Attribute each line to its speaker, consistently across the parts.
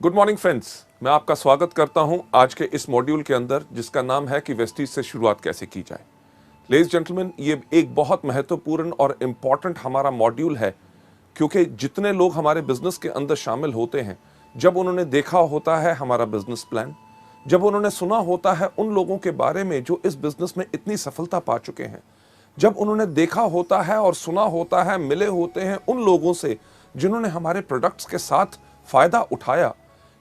Speaker 1: Good morning friends, मैं आपका स्वागत करता हूं आज के इस मॉड्यूल के अंदर जिसका नाम है कि वेस्टीज से शुरुआत कैसे की जाए। लेडीज जेंटलमैन, ये एक बहुत महत्वपूर्ण और इम्पॉर्टेंट हमारा मॉड्यूल है, क्योंकि जितने लोग हमारे बिजनेस के अंदर शामिल होते हैं, जब उन्होंने देखा होता है हमारा बिजनेस प्लान, जब उन्होंने सुना होता है उन लोगों के बारे में जो इस बिजनेस में इतनी सफलता पा चुके हैं, जब उन्होंने देखा होता है और सुना होता है, मिले होते हैं उन लोगों से जिन्होंने हमारे प्रोडक्ट्स के साथ फायदा उठाया,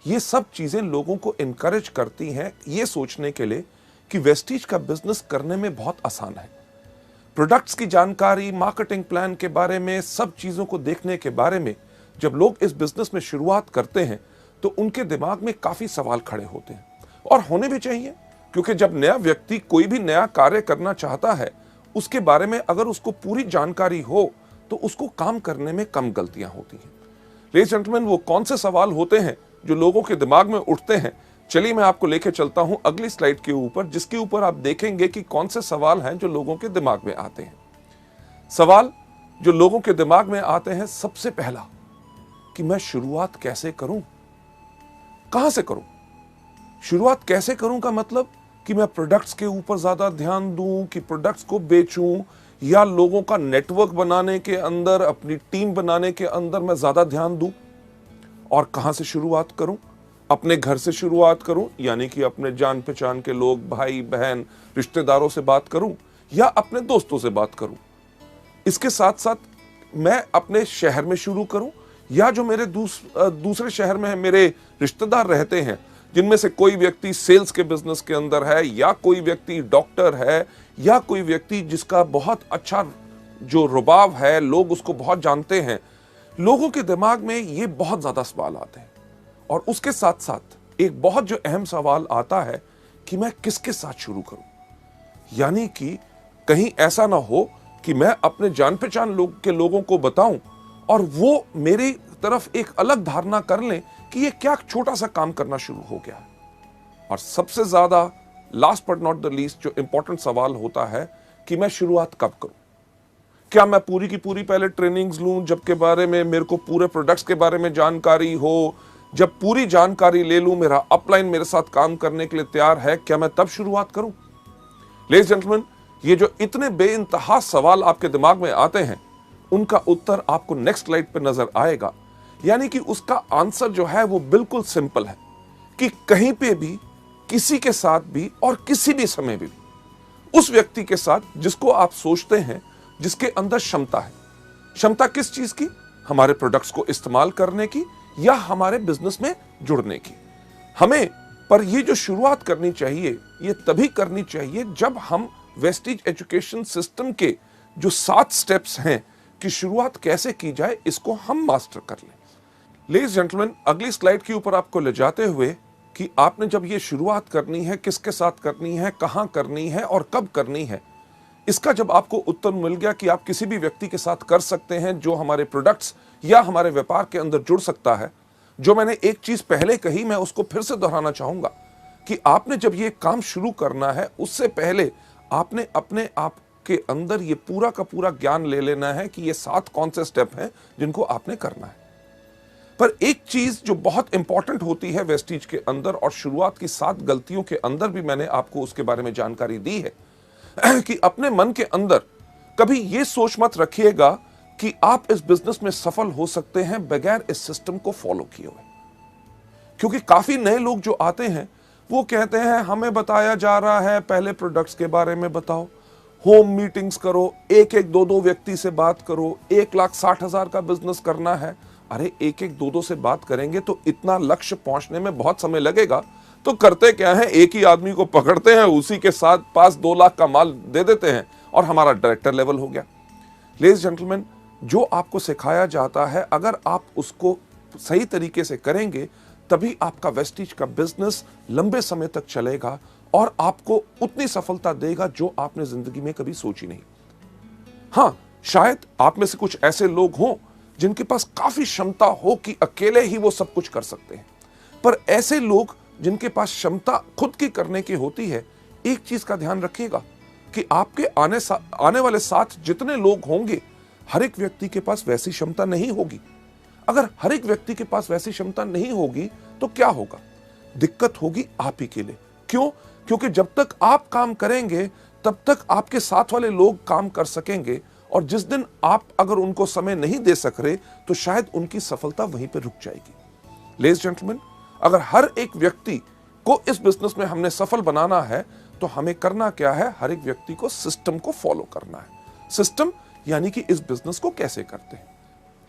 Speaker 1: ये सब चीजें लोगों को इनकरेज करती हैं ये सोचने के लिए कि वेस्टीज का बिजनेस करने में बहुत आसान है। प्रोडक्ट्स की जानकारी, मार्केटिंग प्लान के बारे में, सब चीजों को देखने के बारे में जब लोग इस बिजनेस में शुरुआत करते हैं तो उनके दिमाग में काफी सवाल खड़े होते हैं, और होने भी चाहिए, क्योंकि जब नया व्यक्ति कोई भी नया कार्य करना चाहता है, उसके बारे में अगर उसको पूरी जानकारी हो तो उसको काम करने में कम गलतियां होती हैं। लेडीज जेंटलमैन, वो कौन से सवाल होते हैं जो लोगों के दिमाग में उठते हैं? चलिए मैं आपको लेके चलता हूं अगली स्लाइड के ऊपर, जिसके ऊपर आप देखेंगे कि कौन से सवाल हैं जो लोगों के दिमाग में आते हैं। सवाल जो लोगों के दिमाग में आते हैं, सबसे पहला कि मैं शुरुआत कैसे करूं, कहां से करूं। शुरुआत कैसे करूं का मतलब कि मैं प्रोडक्ट्स के ऊपर ज्यादा ध्यान दूं, कि प्रोडक्ट्स को बेचूं, या लोगों का नेटवर्क बनाने के अंदर, अपनी टीम बनाने के अंदर मैं ज्यादा ध्यान दूं। और कहां से शुरुआत करूं? अपने घर से शुरुआत करूं, यानी कि अपने जान पहचान के लोग, भाई बहन, रिश्तेदारों से बात करूं, या अपने दोस्तों से बात करूं। इसके साथ साथ मैं अपने शहर में शुरू करूं, या जो मेरे दूसरे शहर में मेरे रिश्तेदार रहते हैं, जिनमें से कोई व्यक्ति सेल्स के बिजनेस के अंदर है, या कोई व्यक्ति डॉक्टर है, या कोई व्यक्ति जिसका बहुत अच्छा जो रुबाब है, लोग उसको बहुत जानते हैं। लोगों के दिमाग में ये बहुत ज्यादा सवाल आते हैं, और उसके साथ साथ एक बहुत जो अहम सवाल आता है कि मैं किसके साथ शुरू करूं। यानी कि कहीं ऐसा ना हो कि मैं अपने जान पहचान के लोगों को बताऊं और वो मेरी तरफ एक अलग धारणा कर लें कि ये क्या छोटा सा काम करना शुरू हो गया है। और सबसे ज्यादा last but not the least जो इंपॉर्टेंट सवाल होता है कि मैं शुरुआत कब करूं। क्या मैं पूरी की पूरी पहले ट्रेनिंग्स लूं, जबकि बारे में मेरे को पूरे प्रोडक्ट्स के बारे में जानकारी हो? जब पूरी जानकारी ले लूं, मेरा अपलाइन मेरे साथ काम करने के लिए तैयार है, क्या मैं तब शुरुआत करूं? लेडीज जेंटलमैन, ये जो इतने बेइंतहा सवाल आपके दिमाग में आते हैं, उनका उत्तर आपको नेक्स्ट स्लाइड पर नजर आएगा। यानी कि उसका आंसर जो है वो बिल्कुल सिंपल है कि कहीं पे भी, किसी के साथ भी, और किसी भी समय भी उस व्यक्ति के साथ जिसको आप सोचते हैं, जिसके अंदर क्षमता है। क्षमता किस चीज की? हमारे प्रोडक्ट्स को इस्तेमाल करने की, या हमारे बिजनेस में जुड़ने की। हमें पर ये जो शुरुआत करनी चाहिए, ये तभी करनी चाहिए जब हम वेस्टीज एजुकेशन सिस्टम के जो 7 स्टेप्स हैं कि शुरुआत कैसे की जाए, इसको हम मास्टर कर लें। लेडीज जेंटलमैन, अगली स्लाइड के ऊपर आपको ले जाते हुए कि आपने जब ये शुरुआत करनी है, किसके साथ करनी है, कहां करनी है और कब करनी है, इसका जब आपको उत्तर मिल गया कि आप किसी भी व्यक्ति के साथ कर सकते हैं जो हमारे प्रोडक्ट्स या हमारे व्यापार के अंदर जुड़ सकता है। जो मैंने एक चीज पहले कही, मैं उसको फिर से दोहराना चाहूंगा कि आपने जब ये काम शुरू करना है, उससे पहले आपने अपने आप के अंदर ये पूरा का पूरा ज्ञान ले लेना है कि ये 7 कौन से स्टेप हैं जिनको आपने करना है। पर एक चीज जो बहुत इंपॉर्टेंट होती है वेस्टीज के अंदर, और शुरुआत की 7 गलतियों के अंदर भी मैंने आपको उसके बारे में जानकारी दी है, कि अपने मन के अंदर कभी ये सोच मत रखिएगा कि आप इस बिजनेस में सफल हो सकते हैं बगैर इस सिस्टम को फॉलो किए हुए। क्योंकि काफी नए लोग जो आते हैं वो कहते हैं हमें बताया जा रहा है पहले प्रोडक्ट्स के बारे में बताओ, होम मीटिंग्स करो, एक एक दो व्यक्ति से बात करो, 1,60,000 का बिजनेस करना है। अरे एक एक दो से बात करेंगे तो इतना लक्ष्य पहुंचने में बहुत समय लगेगा, तो करते क्या है, एक ही आदमी को पकड़ते हैं, उसी के साथ पास 2 लाख का माल दे देते हैं और हमारा डायरेक्टर लेवल हो गया। लेडीज जेंटलमैन, जो आपको सिखाया जाता है, अगर आप उसको सही तरीके से करेंगे, तभी आपका वेस्टीज का बिजनेस लंबे समय तक चलेगा और आपको उतनी सफलता देगा जो आपने जिंदगी में कभी सोची नहीं। हां, शायद आप में से कुछ ऐसे लोग हों जिनके पास काफी क्षमता हो कि अकेले ही वो सब कुछ कर सकते हैं, पर ऐसे लोग जिनके पास क्षमता खुद की करने की होती है, एक चीज का ध्यान रखिएगा कि आपके आने वाले साथ जितने लोग होंगे, हर एक व्यक्ति के पास वैसी क्षमता नहीं होगी। अगर हर एक व्यक्ति के पास वैसी क्षमता नहीं होगी तो क्या होगा? दिक्कत होगी आप ही के लिए। क्यों? क्योंकि जब तक आप काम करेंगे तब तक आपके साथ वाले लोग काम कर सकेंगे, और जिस दिन आप अगर उनको समय नहीं दे सक रहे तो शायद उनकी सफलता वहीं पर रुक जाएगी। लेडीज जेंटलमैन, अगर हर एक व्यक्ति को इस बिजनेस में हमने सफल बनाना है तो हमें करना क्या है? हर एक व्यक्ति को सिस्टम को फॉलो करना है। सिस्टम यानी कि इस बिजनेस को कैसे करते हैं।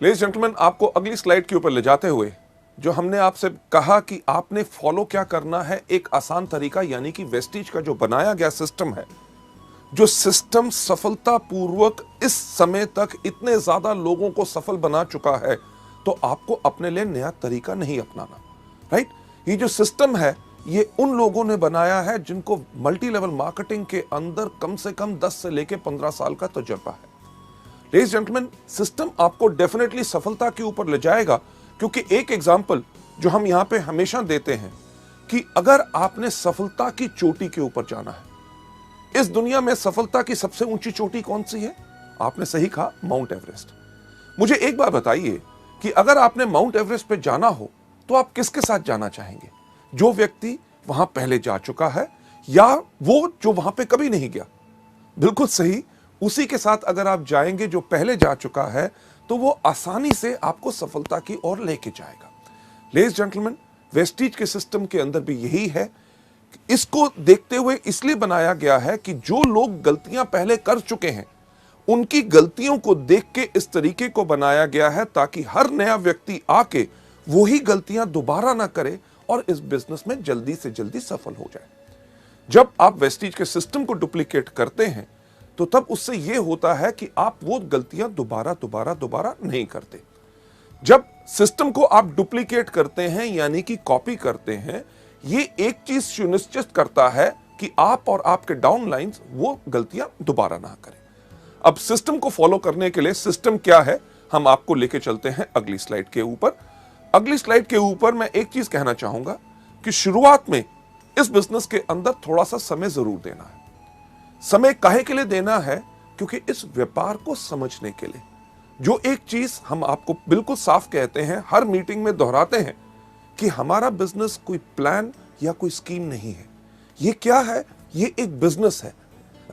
Speaker 1: लेडीज जेंटलमैन, आपको अगली स्लाइड के ऊपर ले जाते हुए जो हमने आपसे कहा कि आपने फॉलो क्या करना है, एक आसान तरीका, यानी कि वेस्टीज का जो बनाया गया सिस्टम है, जो सिस्टम सफलतापूर्वक इस समय तक इतने ज्यादा लोगों को सफल बना चुका है, तो आपको अपने लिए नया तरीका नहीं अपनाना। राइट? ये जो सिस्टम है ये उन लोगों ने बनाया है जिनको मल्टी लेवल मार्केटिंग के अंदर कम से कम 10 से लेकर 15 साल का तजुर्बा है। लेडीज जेंटलमैन, सिस्टम आपको डेफिनेटली सफलता के ऊपर ले जाएगा, क्योंकि एक एग्जांपल जो हम यहां पे हमेशा देते हैं कि अगर आपने सफलता की चोटी के ऊपर जाना है, इस दुनिया में सफलता की सबसे ऊंची चोटी कौन सी है? आपने सही कहा, माउंट एवरेस्ट। मुझे एक बार बताइए कि अगर आपने माउंट एवरेस्ट पे जाना हो तो आप किसके साथ जाना चाहेंगे? जो व्यक्ति वहां पहले जा चुका है या वो जो वहां पे कभी नहीं गया? बिल्कुल सही, उसी के साथ अगर आप जाएंगे जो पहले जा चुका है तो वो आसानी से आपको सफलता की ओर लेके जाएगा। लेडीज जेंटलमैन, वेस्टीज के सिस्टम के अंदर भी यही है। इसको देखते हुए इसलिए बनाया गया है कि जो लोग गलतियां पहले कर चुके हैं उनकी गलतियों को देख के इस तरीके को बनाया गया है ताकि हर नया व्यक्ति आके वही गलतियां दोबारा ना करे और इस बिजनेस में जल्दी से जल्दी सफल हो जाए। जब आप वेस्टीज के सिस्टम को डुप्लीकेट करते हैं तो तब उससे यह होता है कि आप वो गलतियां दोबारा नहीं करते। जब सिस्टम को आप डुप्लीकेट करते हैं यानी कि कॉपी करते हैं, ये एक चीज सुनिश्चित करता है कि आप और आपके डाउनलाइंस वो गलतियां दोबारा ना करें। अब सिस्टम को फॉलो करने के लिए सिस्टम क्या है, हम आपको लेके चलते हैं अगली स्लाइड के ऊपर। अगली स्लाइड के ऊपर मैं एक चीज कहना चाहूंगा कि शुरुआत में इस बिजनेस के अंदर थोड़ा सा समय जरूर देना है। समय काहे के लिए देना है? क्योंकि इस व्यापार को समझने के लिए। जो एक चीज हम आपको बिल्कुल साफ कहते हैं, हर मीटिंग में दोहराते हैं कि हमारा बिजनेस कोई प्लान या कोई स्कीम नहीं है। ये क्या है? ये एक बिजनेस है।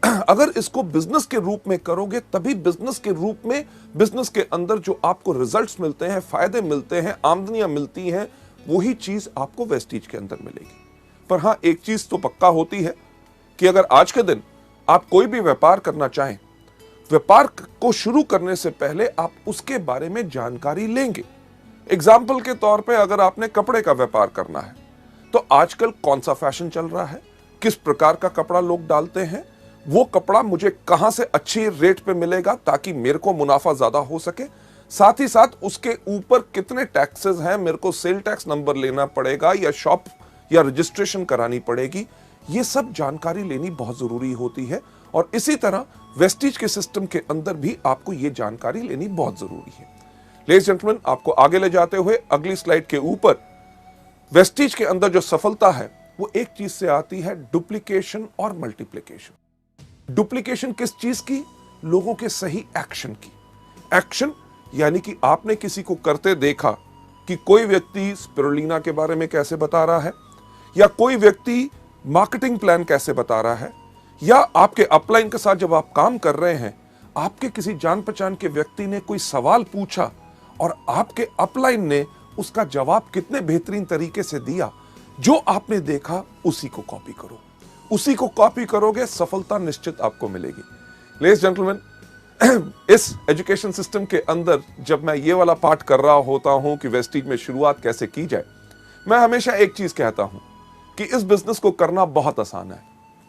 Speaker 1: अगर इसको बिजनेस के रूप में करोगे तभी बिजनेस के रूप में, बिजनेस के अंदर जो आपको रिजल्ट्स मिलते हैं, फायदे मिलते हैं, आमदनियां मिलती हैं, वही चीज आपको वेस्टीज के अंदर मिलेगी। पर हां, एक चीज तो पक्का होती है कि अगर आज के दिन आप कोई भी व्यापार करना चाहें, व्यापार को शुरू करने से पहले आप उसके बारे में जानकारी लेंगे। एग्जाम्पल के तौर पे अगर आपने कपड़े का व्यापार करना है तो आजकल कौन सा फैशन चल रहा है, किस प्रकार का कपड़ा लोग डालते हैं, वो कपड़ा मुझे कहां से अच्छी रेट पे मिलेगा ताकि मेरे को मुनाफा ज्यादा हो सके, साथ ही साथ उसके ऊपर कितने टैक्सेस हैं, मेरे को सेल टैक्स नंबर लेना पड़ेगा या शॉप या रजिस्ट्रेशन करानी पड़ेगी, ये सब जानकारी लेनी बहुत जरूरी होती है। और इसी तरह वेस्टीज के सिस्टम के अंदर भी आपको ये जानकारी लेनी बहुत जरूरी है। लेडीज जेंटलमैन, आपको आगे ले जाते हुए अगली स्लाइड के ऊपर, वेस्टीज के अंदर जो सफलता है वो एक चीज से आती है, डुप्लीकेशन और मल्टीप्लीकेशन। डुप्लीकेशन किस चीज की? लोगों के सही एक्शन की। एक्शन यानी कि आपने किसी को करते देखा कि कोई व्यक्ति स्पिरुलिना के बारे में कैसे बता रहा है, या कोई व्यक्ति मार्केटिंग प्लान कैसे बता रहा है, या आपके अपलाइन के साथ जब आप काम कर रहे हैं, आपके किसी जान पहचान के व्यक्ति ने कोई सवाल पूछा और आपके अपलाइन ने उसका जवाब कितने बेहतरीन तरीके से दिया, जो आपने देखा उसी को कॉपी करो। उसी को कॉपी करोगे, सफलता निश्चित आपको मिलेगी। लेडीज जेंटलमैन, इस एजुकेशन सिस्टम के अंदर जब मैं ये वाला पार्ट कर रहा होता हूं कि वेस्टीज में शुरुआत कैसे की जाए, मैं हमेशा एक चीज कहता हूं कि इस बिजनेस को करना बहुत आसान है।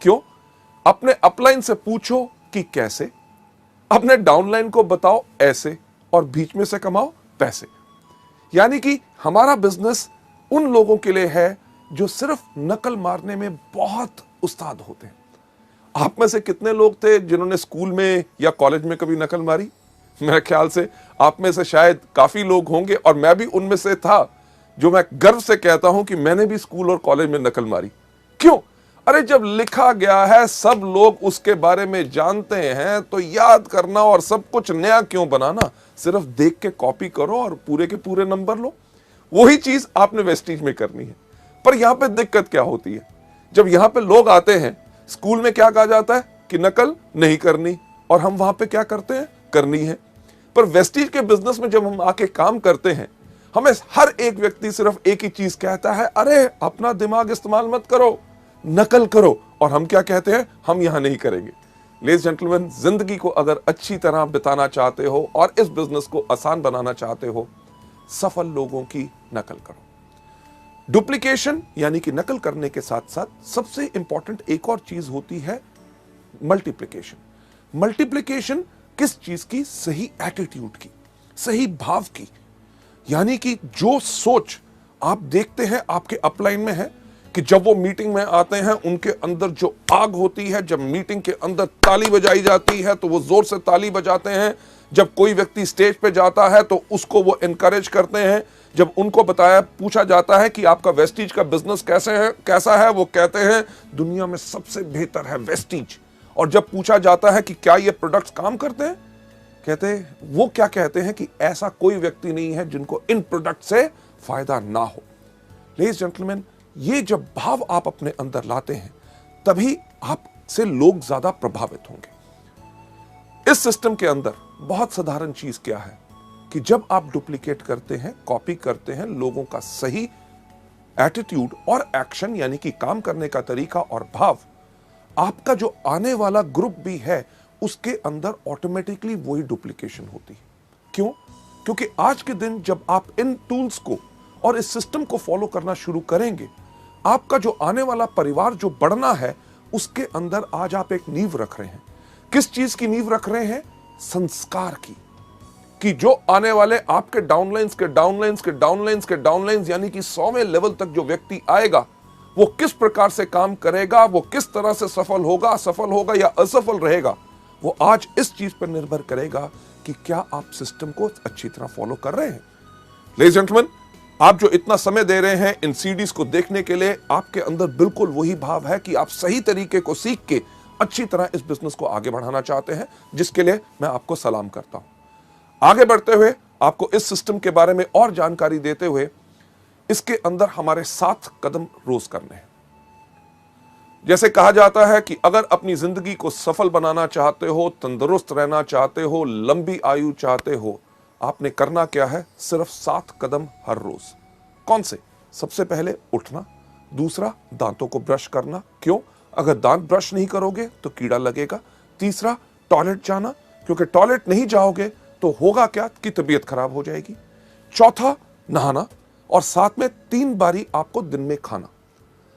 Speaker 1: क्यों? अपने अपलाइन से पूछो कि कैसे, अपने डाउनलाइन को बताओ ऐसे, और बीच में से कमाओ पैसे। यानी कि हमारा बिजनेस उन लोगों के लिए है जो सिर्फ नकल मारने में बहुत उस्ताद होते हैं। आप में से कितने लोग थे जिन्होंने स्कूल में या कॉलेज में कभी नकल मारी? मेरे ख्याल से आप में से शायद काफी लोग होंगे, और मैं भी उनमें से था, जो मैं गर्व से कहता हूं कि मैंने भी स्कूल और कॉलेज में नकल मारी। क्यों? अरे जब लिखा गया है, सब लोग उसके बारे में जानते हैं, तो याद करना और सब कुछ नया क्यों बनाना? सिर्फ देख के कॉपी करो और पूरे के पूरे नंबर लो। वही चीज आपने वेस्टीज में करनी है। पर यहां पे दिक्कत क्या होती है? जब यहां पे लोग आते हैं, स्कूल में क्या कहा जाता है कि नकल नहीं करनी, और हम वहां पे क्या करते हैं? करनी है। पर वेस्टीज के बिजनेस में जब हम आके काम करते हैं, हमें हर एक व्यक्ति सिर्फ एक ही चीज कहता है, अरे अपना दिमाग इस्तेमाल मत करो, नकल करो। और हम क्या कहते हैं? हम यहां नहीं करेंगे। लेडीज जेंटलमैन, जिंदगी को अगर अच्छी तरह बिताना चाहते हो और इस बिजनेस को आसान बनाना चाहते हो, सफल लोगों की नकल करो। डुप्लीकेशन यानी कि नकल करने के साथ साथ सबसे इंपॉर्टेंट एक और चीज होती है मल्टीप्लिकेशन। मल्टीप्लिकेशन किस चीज की? सही एटीट्यूड की, सही भाव की। यानी कि जो सोच आप देखते हैं आपके अपलाइन में है कि जब वो मीटिंग में आते हैं, उनके अंदर जो आग होती है, जब मीटिंग के अंदर ताली बजाई जाती है तो वो जोर से ताली बजाते हैं। जब कोई व्यक्ति स्टेज पे जाता है तो उसको वो एनकरेज करते हैं। जब उनको पूछा जाता है कि आपका वेस्टीज का बिजनेस कैसा है, वो कहते हैं दुनिया में सबसे बेहतर है वेस्टीज। और जब पूछा जाता है कि क्या ये प्रोडक्ट्स काम करते हैं, वो क्या कहते हैं कि ऐसा कोई व्यक्ति नहीं है जिनको इन प्रोडक्ट से फायदा ना हो। लेडीज जेंटलमैन, ये जब भाव आप अपने अंदर लाते हैं, तभी आपसे लोग ज्यादा प्रभावित होंगे। इस सिस्टम के अंदर बहुत साधारण चीज क्या है कि जब आप डुप्लीकेट करते हैं, कॉपी करते हैं, लोगों का सही एटीट्यूड और एक्शन यानी कि काम करने का तरीका और भाव, आपका जो आने वाला ग्रुप भी है उसके अंदर ऑटोमेटिकली वही डुप्लीकेशन होती है। क्यों? क्योंकि आज के दिन जब आप इन टूल्स को और इस सिस्टम को फॉलो करना शुरू करेंगे, आपका जो आने वाला परिवार जो बढ़ना है, उसके अंदर आज आप एक नींव रख रहे हैं। किस चीज की नींव रख रहे हैं? संस्कार की। कि जो आने वाले आपके डाउनलाइंस के डाउनलाइंस के डाउनलाइंस के डाउनलाइंस यानी कि 100वें लेवल तक जो व्यक्ति आएगा, वो किस प्रकार से काम करेगा, वो किस तरह से सफल होगा या असफल रहेगा, वो आज इस चीज पर निर्भर करेगा कि क्या आप सिस्टम को अच्छी तरह फॉलो कर रहे हैं। लेडीज जेंटलमैन, आप जो इतना समय दे रहे हैं इन सीडीज को देखने के लिए, आपके अंदर बिल्कुल वही भाव है कि आप सही तरीके को सीख के अच्छी तरह इस बिजनेस को आगे बढ़ाना चाहते हैं, जिसके लिए मैं आपको सलाम करता हूं। आगे बढ़ते हुए आपको इस सिस्टम के बारे में और जानकारी देते हुए, इसके अंदर हमारे 7 कदम रोज करने हैं। जैसे कहा जाता है कि अगर अपनी जिंदगी को सफल बनाना चाहते हो, तंदुरुस्त रहना चाहते हो, लंबी आयु चाहते हो, आपने करना क्या है? सिर्फ 7 कदम हर रोज। कौन से? सबसे पहले उठना, दूसरा दांतों को ब्रश करना। क्यों? अगर दांत ब्रश नहीं करोगे तो कीड़ा लगेगा। तीसरा, टॉयलेट जाना, क्योंकि टॉयलेट नहीं जाओगे तो होगा क्या कि तबीयत खराब हो जाएगी। चौथा, नहाना, और साथ में 3 बारी आपको दिन में खाना।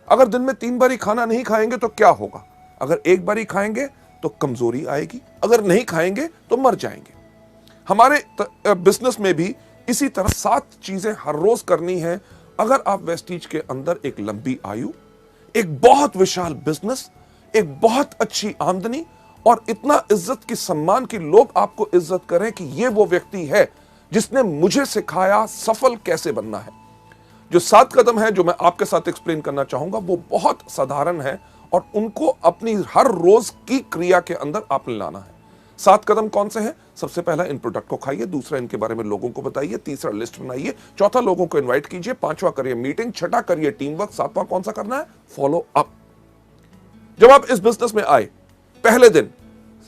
Speaker 1: अगर दिन में 3 बारी खाना नहीं खाएंगे तो क्या होगा? अगर 1 बारी खाएंगे तो कमजोरी आएगी, अगर नहीं खाएंगे तो मर जाएंगे। हमारे बिजनेस में भी इसी तरह 7 चीजें हर रोज करनी है। अगर आप वेस्टीज के अंदर एक लंबी आयु, एक बहुत विशाल बिजनेस, एक बहुत अच्छी आमदनी और इतना इज्जत की सम्मान की लोग आपको इज्जत करें कि ये वो व्यक्ति है जिसने मुझे सिखाया सफल कैसे बनना है। जो 7 कदम है जो मैं आपके साथ एक्सप्लेन करना चाहूंगा, वो बहुत साधारण है और उनको अपनी हर रोज की क्रिया के अंदर आपने लाना है। 7 कदम कौन से हैं? सबसे पहला, इन प्रोडक्ट को खाइए। दूसरा, इनके बारे में लोगों को बताइए। तीसरा, लिस्ट बनाइए। चौथा, लोगों को इनवाइट कीजिए। 5वां, करिए मीटिंग। 6ठा, करिए टीम वर्क। 7वां कौन सा करना है? Follow up. जब आप इस बिजनेस में आए, पहले दिन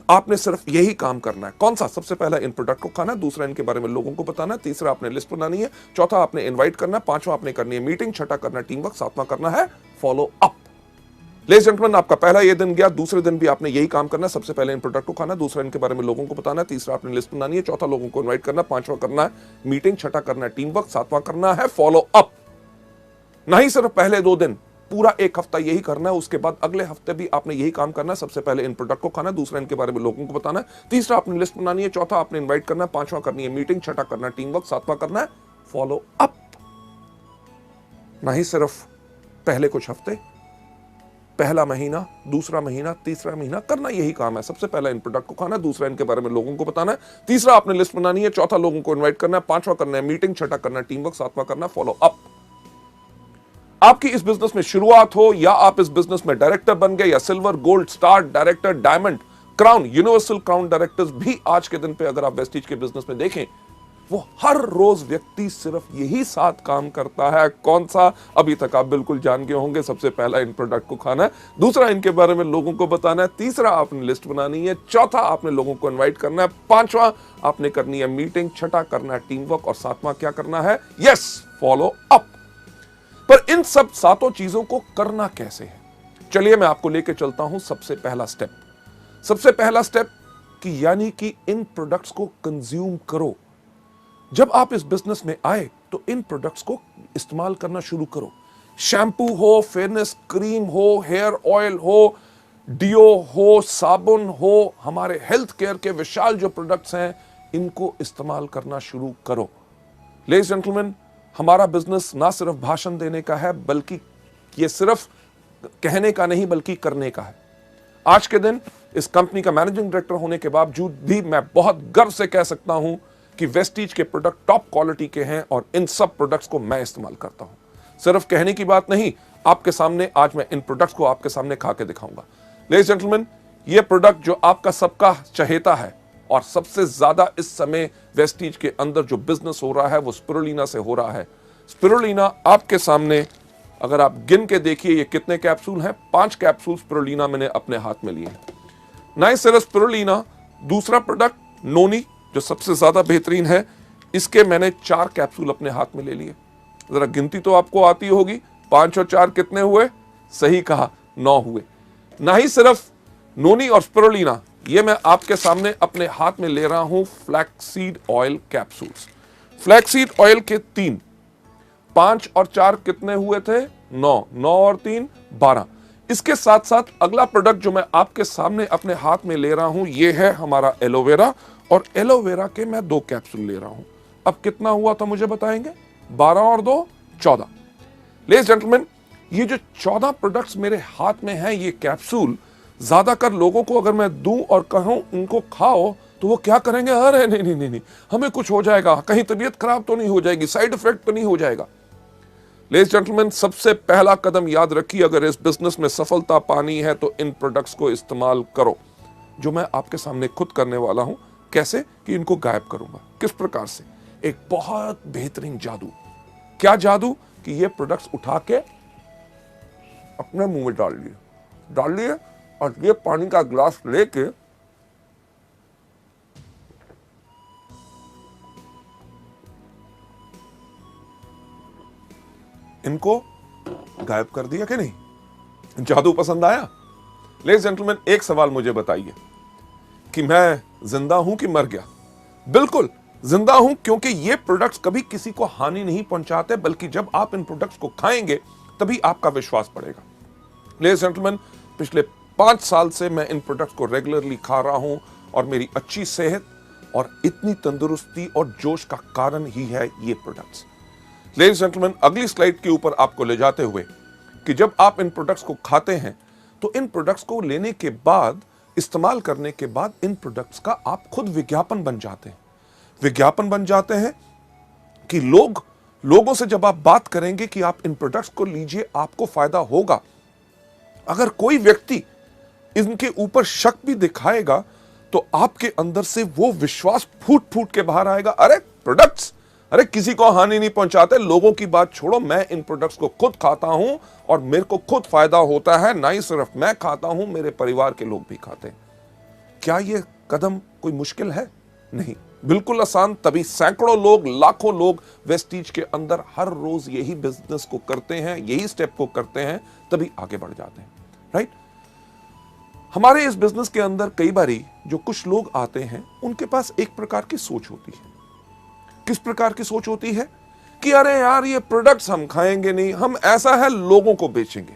Speaker 1: आपने सिर्फ यही काम करना है। कौन सा? सबसे पहला, इन प्रोडक्ट को खाना है। दूसरा, इनके बारे में लोगों को बताना है। तीसरा, आपने लिस्ट बनानी है। चौथा, आपने इनवाइट करना है। 5वां, आपने करनी है मीटिंग। 6ठा, करना है टीम वर्क। 7वां करना है फॉलो अप। लेडीज जेंटलमैन, आपका पहला ये दिन गया। दूसरे दिन भी आपने यही काम करना है। सबसे पहले इन प्रोडक्ट को खाना, दूसरा इनके बारे में लोगों को बताना है, तीसरा आपने लिस्ट बनानी है, चौथा लोगों को इनवाइट करना, 5वां करना है मीटिंग, 6ठा करना है टीम वर्क, 7वां करना है फॉलो अप। नहीं सिर्फ पहले 2 दिन, पूरा 1 हफ्ता यही करना है। उसके बाद अगले हफ्ते भी आपने यही काम करना है। सबसे पहले इन प्रोडक्ट को खाना, दूसरा इनके बारे में लोगों को बताना है, तीसरा आपने लिस्ट बनानी है, चौथा आपने इनवाइट करना है, 5वां करनी है मीटिंग, 6ठा करना है टीम वर्क, 7वां करना है फॉलो अप। नहीं सिर्फ पहले कुछ हफ्ते, पहला महीना, दूसरा महीना, तीसरा महीना करना यही काम है। सबसे पहला इन प्रोडक्ट को खाना, दूसरा इनके बारे में लोगों को बताना है, तीसरा आपने लिस्ट बनानी है, चौथा लोगों को इनवाइट करना है, 5वां करना है मीटिंग, 6ठा करना है टीम वर्क, 7वां करना है फॉलो अप। आपकी इस बिजनेस में शुरुआत हो या आप इस बिजनेस में डायरेक्टर बन गए या silver, gold, star director, diamond, crown, universal crown directors भी आज के दिन पे अगर आप वेस्टीज के बिजनेस में देखें, वो हर रोज व्यक्ति सिर्फ यही 7 काम करता है। कौन सा? अभी तक आप बिल्कुल जान गए होंगे। सबसे पहला, इन प्रोडक्ट को खाना है। दूसरा, इनके बारे में लोगों को बताना है। तीसरा, आपने लिस्ट बनानी है। चौथा, आपने लोगों को इनवाइट करना है। पांचवा, आपने करनी है मीटिंग। छठा, करना है टीम वर्क। और सातवां क्या करना है? Yes, follow up. पर इन सब 7 चीजों को करना कैसे है? चलिए मैं आपको लेके चलता हूं सबसे पहला स्टेप। सबसे पहला स्टेप कि यानी कि इन प्रोडक्ट्स को कंज्यूम करो। जब आप इस बिजनेस में आए तो इन प्रोडक्ट्स को इस्तेमाल करना शुरू करो। शैम्पू हो, फेयरनेस क्रीम हो, हेयर ऑयल हो, डियो हो, साबुन हो, हमारे हेल्थ केयर के विशाल जो प्रोडक्ट्स हैं, इनको इस्तेमाल करना शुरू करो। लेडीज जेंटलमैन, हमारा बिजनेस ना सिर्फ भाषण देने का है, बल्कि ये सिर्फ कहने का नहीं बल्कि करने का है। आज के दिन इस कंपनी का मैनेजिंग डायरेक्टर होने के बावजूद भी मैं बहुत गर्व से कह सकता हूं कि वेस्टीज के प्रोडक्ट टॉप क्वालिटी के हैं और इन सब प्रोडक्ट्स को मैं इस्तेमाल करता हूं। सिर्फ कहने की बात नहीं, आपके सामने आज मैं इन प्रोडक्ट्स को आपके सामने खा के दिखाऊंगा। लेडीज जेंटलमैन, ये प्रोडक्ट जो आपका सबका चहेता है और सबसे ज्यादा इस समय वेस्टीज के अंदर जो बिजनेस हो रहा है वो स्पिरुलिना से हो रहा है। स्पिरुलिना आपके सामने अगर आप गिन के देखिए ये कितने कैप्सूल हैं। 5 कैप्सूल स्पिरुलिना मैंने अपने हाथ में लिए हैं। ना ही सिर्फ स्पिरुलिना, दूसरा प्रोडक्ट नोनी जो सबसे ज्यादा बेहतरीन है, इसके मैंने 4 कैप्सूल अपने हाथ में ले लिए। जरा गिनती तो आपको आती होगी, 5 और 4 कितने हुए? सही कहा, 9 हुए। ना ही सिर्फ नोनी और स्पिरुलिना, ये मैं आपके सामने अपने हाथ में ले रहा हूं flaxseed oil capsules. Flaxseed oil के 3, 5 और 4 कितने हुए थे? 9, 9 और 3 12। इसके साथ साथ अगला प्रोडक्ट जो मैं आपके सामने अपने हाथ में ले रहा हूं, ये है हमारा एलोवेरा, और एलोवेरा के मैं 2 कैप्सूल ले रहा हूं। अब कितना हुआ था मुझे बताएंगे? 12 और 2 14। लेडीज जेंटलमैन, ये जो 14 प्रोडक्ट्स मेरे हाथ में हैं, ये कैप्सूल ज्यादातर लोगों को अगर मैं दूं और कहूं इनको खाओ तो वो क्या करेंगे? अरे नहीं नहीं नहीं नहीं, हमें कुछ हो जाएगा, कहीं तबीयत खराब तो नहीं हो जाएगी, साइड इफेक्ट तो नहीं हो जाएगा। लेडीज जेंटलमैन, सबसे पहला कदम याद रखिए, अगर इस बिजनेस में सफलता पानी है तो इन प्रोडक्ट्स को इस्तेमाल करो, जो मैं आपके सामने खुद करने वाला हूं। कैसे कि इनको गायब करूंगा, किस प्रकार से? एक बहुत बेहतरीन जादू। क्या जादू? कि ये प्रोडक्ट्स उठा के अपने मुंह में डाल लिए और ये पानी का ग्लास लेके इनको गायब कर दिया कि नहीं? जादू पसंद आया? लेडीज जेंटलमैन, एक सवाल मुझे बताइए कि मैं जिंदा हूं कि मर गया? बिल्कुल जिंदा हूं, क्योंकि ये प्रोडक्ट्स कभी किसी को हानि नहीं पहुंचाते, बल्कि जब आप इन प्रोडक्ट्स को खाएंगे तभी आपका विश्वास बढ़ेगा। लेडीज जेंटलमैन, पिछले 5 साल से मैं इन प्रोडक्ट्स को रेगुलरली खा रहा हूं और मेरी अच्छी सेहत और इतनी तंदुरुस्ती और जोश का कारण ही है ये प्रोडक्ट्स। लेडीज जेंटलमैन, अगली स्लाइड के ऊपर आपको ले जाते हुए कि जब आप इन प्रोडक्ट्स को खाते हैं तो इन प्रोडक्ट्स को लेने के बाद, इस्तेमाल करने के बाद, इन प्रोडक्ट्स का आप खुद विज्ञापन बन जाते हैं। विज्ञापन बन जाते हैं कि लोगों से जब आप बात करेंगे कि आप इन प्रोडक्ट्स को लीजिए, आपको फायदा होगा। अगर कोई व्यक्ति इनके ऊपर शक भी दिखाएगा तो आपके अंदर से वो विश्वास फूट फूट के बाहर आएगा। अरे प्रोडक्ट्स, अरे किसी को हानि नहीं पहुंचाते, लोगों की बात छोड़ो, मैं इन प्रोडक्ट्स को खुद खाता हूं और मेरे को खुद फायदा होता है। ना ही सिर्फ मैं खाता हूं, मेरे परिवार के लोग भी खाते हैं। क्या यह कदम कोई मुश्किल है? नहीं, बिल्कुल आसान। तभी सैकड़ों लोग, लाखों लोग वेस्टीज के अंदर हर रोज यही बिजनेस को करते हैं, यही स्टेप को करते हैं, तभी आगे बढ़ जाते हैं। राइट? हमारे इस बिजनेस के अंदर कई बारी जो कुछ लोग आते हैं, उनके पास एक प्रकार की सोच होती है। किस प्रकार की सोच होती है? कि अरे यार, ये प्रोडक्ट्स हम खाएंगे नहीं, हम ऐसा है लोगों को बेचेंगे।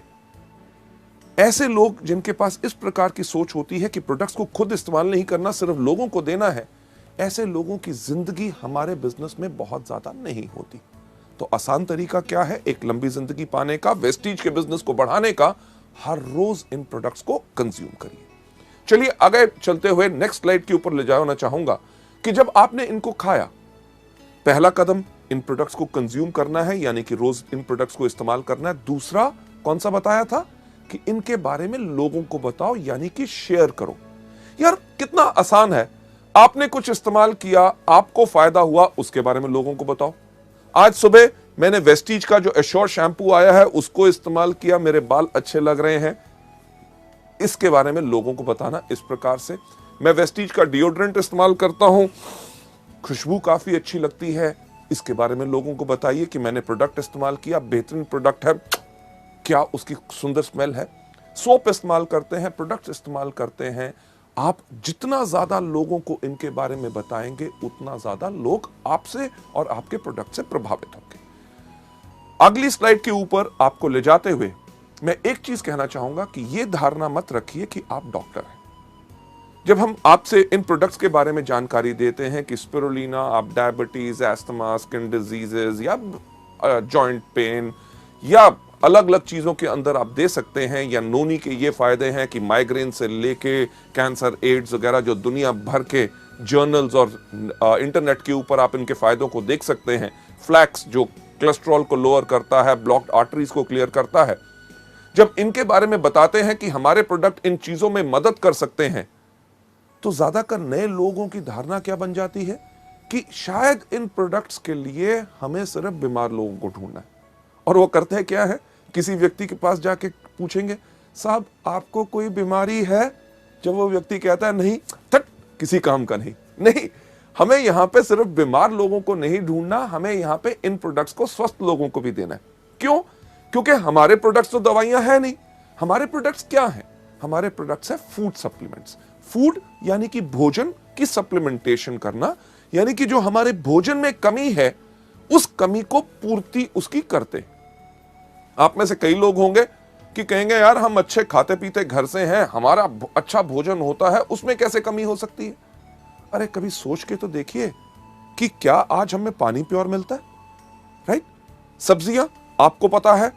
Speaker 1: ऐसे लोग जिनके पास इस प्रकार की सोच होती है कि प्रोडक्ट्स को खुद इस्तेमाल नहीं करना, सिर्फ लोगों को देना है, ऐसे लोगों की जिंदगी हमारे बिजनेस में बहुत ज्यादा नहीं होती। तो आसान तरीका क्या है एक लंबी जिंदगी पाने का, वेस्टीज के बिजनेस को बढ़ाने का? हर रोज इन प्रोडक्ट्स को कंज्यूम करिए। चलिए आगे चलते हुए नेक्स्ट स्लाइड के ऊपर ले जाना चाहूंगा कि जब आपने इनको खाया, पहला कदम इन प्रोडक्ट्स को कंज्यूम करना है, यानी कि रोज इन प्रोडक्ट्स को इस्तेमाल करना है। दूसरा कौन सा बताया था कि इनके बारे में लोगों को बताओ, यानी कि शेयर करो। यार कितना आसान है, आपने कुछ इस्तेमाल किया, आपको फायदा हुआ, उसके बारे में लोगों को बताओ। आज सुबह मैंने वेस्टीज का जो एश्योर शैम्पू आया है उसको इस्तेमाल किया, मेरे बाल अच्छे लग रहे हैं, इसके बारे में लोगों को बताना इस प्रकार से। मैं वेस्टीज का डिओड्रेंट इस्तेमाल करता हूं, खुशबू काफी अच्छी लगती है, इसके बारे में लोगों को बताइए कि मैंने प्रोडक्ट इस्तेमाल किया, बेहतरीन प्रोडक्ट है, क्या उसकी सुंदर स्मेल है। सोप इस्तेमाल करते हैं, प्रोडक्ट्स इस्तेमाल करते हैं, आप जितना ज्यादा लोगों को इनके बारे में बताएंगे उतना ज्यादा लोग आपसे और आपके प्रोडक्ट से प्रभावित होंगे। अगली स्लाइड के ऊपर आपको ले जाते हुए मैं एक चीज कहना चाहूंगा कि यह धारणा मत रखिए कि आप डॉक्टर हैं। जब हम आपसे इन प्रोडक्ट्स के बारे में जानकारी देते हैं कि स्पिरुलिना आप डायबिटीज, एस्थमा, स्किन डिजीजेज या जॉइंट पेन या अलग अलग चीजों के अंदर आप दे सकते हैं, या नोनी के ये फायदे हैं कि माइग्रेन से लेके कैंसर, एड्स वगैरह जो दुनिया भर के जर्नल्स और इंटरनेट के ऊपर आप इनके फायदों को देख सकते हैं। फ्लैक्स जो कोलेस्ट्रॉल को लोअर करता है, ब्लॉक्ड आर्टरीज को क्लियर करता है। जब इनके बारे में बताते हैं कि हमारे प्रोडक्ट इन चीजों में मदद कर सकते हैं, तो ज्यादातर नए लोगों की धारणा क्या बन जाती है कि शायद इन प्रोडक्ट्स के लिए हमें सिर्फ बीमार लोगों को ढूंढना है। और वो करते हैं क्या है, किसी व्यक्ति के पास जाके पूछेंगे, साहब आपको कोई बीमारी है? जब वो व्यक्ति कहता है नहीं, तट किसी काम का नहीं। नहीं, हमें यहां पे सिर्फ बीमार लोगों को नहीं ढूंढना, हमें यहां पे इन प्रोडक्ट्स को स्वस्थ लोगों को भी देना है। क्यों? क्योंकि हमारे प्रोडक्ट्स तो दवाइयां हैं नहीं। हमारे प्रोडक्ट्स क्या हैं? हमारे प्रोडक्ट्स है फूड सप्लीमेंट्स। फूड यानी कि भोजन की सप्लीमेंटेशन करना, यानी कि जो हमारे भोजन में कमी है उस कमी को पूर्ति उसकी करते। आप में से कई लोग होंगे कि कहेंगे यार हम अच्छे खाते पीते घर से हैं, हमारा अच्छा भोजन होता है, उसमें कैसे कमी हो सकती है? अरे कभी सोच के तो देखिए कि क्या आज हमें पानी प्योर मिलता है? राइट? सब्जियां आपको पता है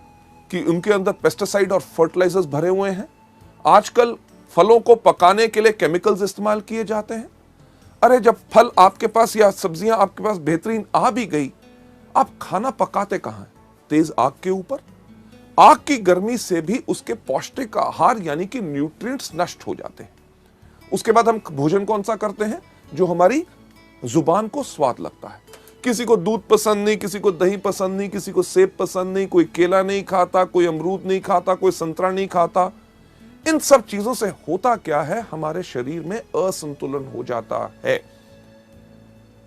Speaker 1: कि उनके अंदर पेस्टिसाइड और फर्टिलाइजर्स भरे हुए हैं। आजकल फलों को पकाने के लिए केमिकल्स इस्तेमाल किए जाते हैं। अरे जब फल आपके पास या सब्जियां आपके पास बेहतरीन आ भी गई, आप खाना पकाते कहां हैं? तेज आग के ऊपर। आग की गर्मी से भी उसके पौष्टिक आहार यानी कि न्यूट्रिएंट्स नष्ट हो जाते हैं। उसके बाद हम भोजन कौन सा करते हैं? जो हमारी जुबान को स्वाद लगता है। किसी को दूध पसंद नहीं, किसी को दही पसंद नहीं, किसी को सेब पसंद नहीं, कोई केला नहीं खाता, कोई अमरूद नहीं खाता, कोई संतरा नहीं खाता। इन सब चीजों से होता क्या है? हमारे शरीर में असंतुलन हो जाता है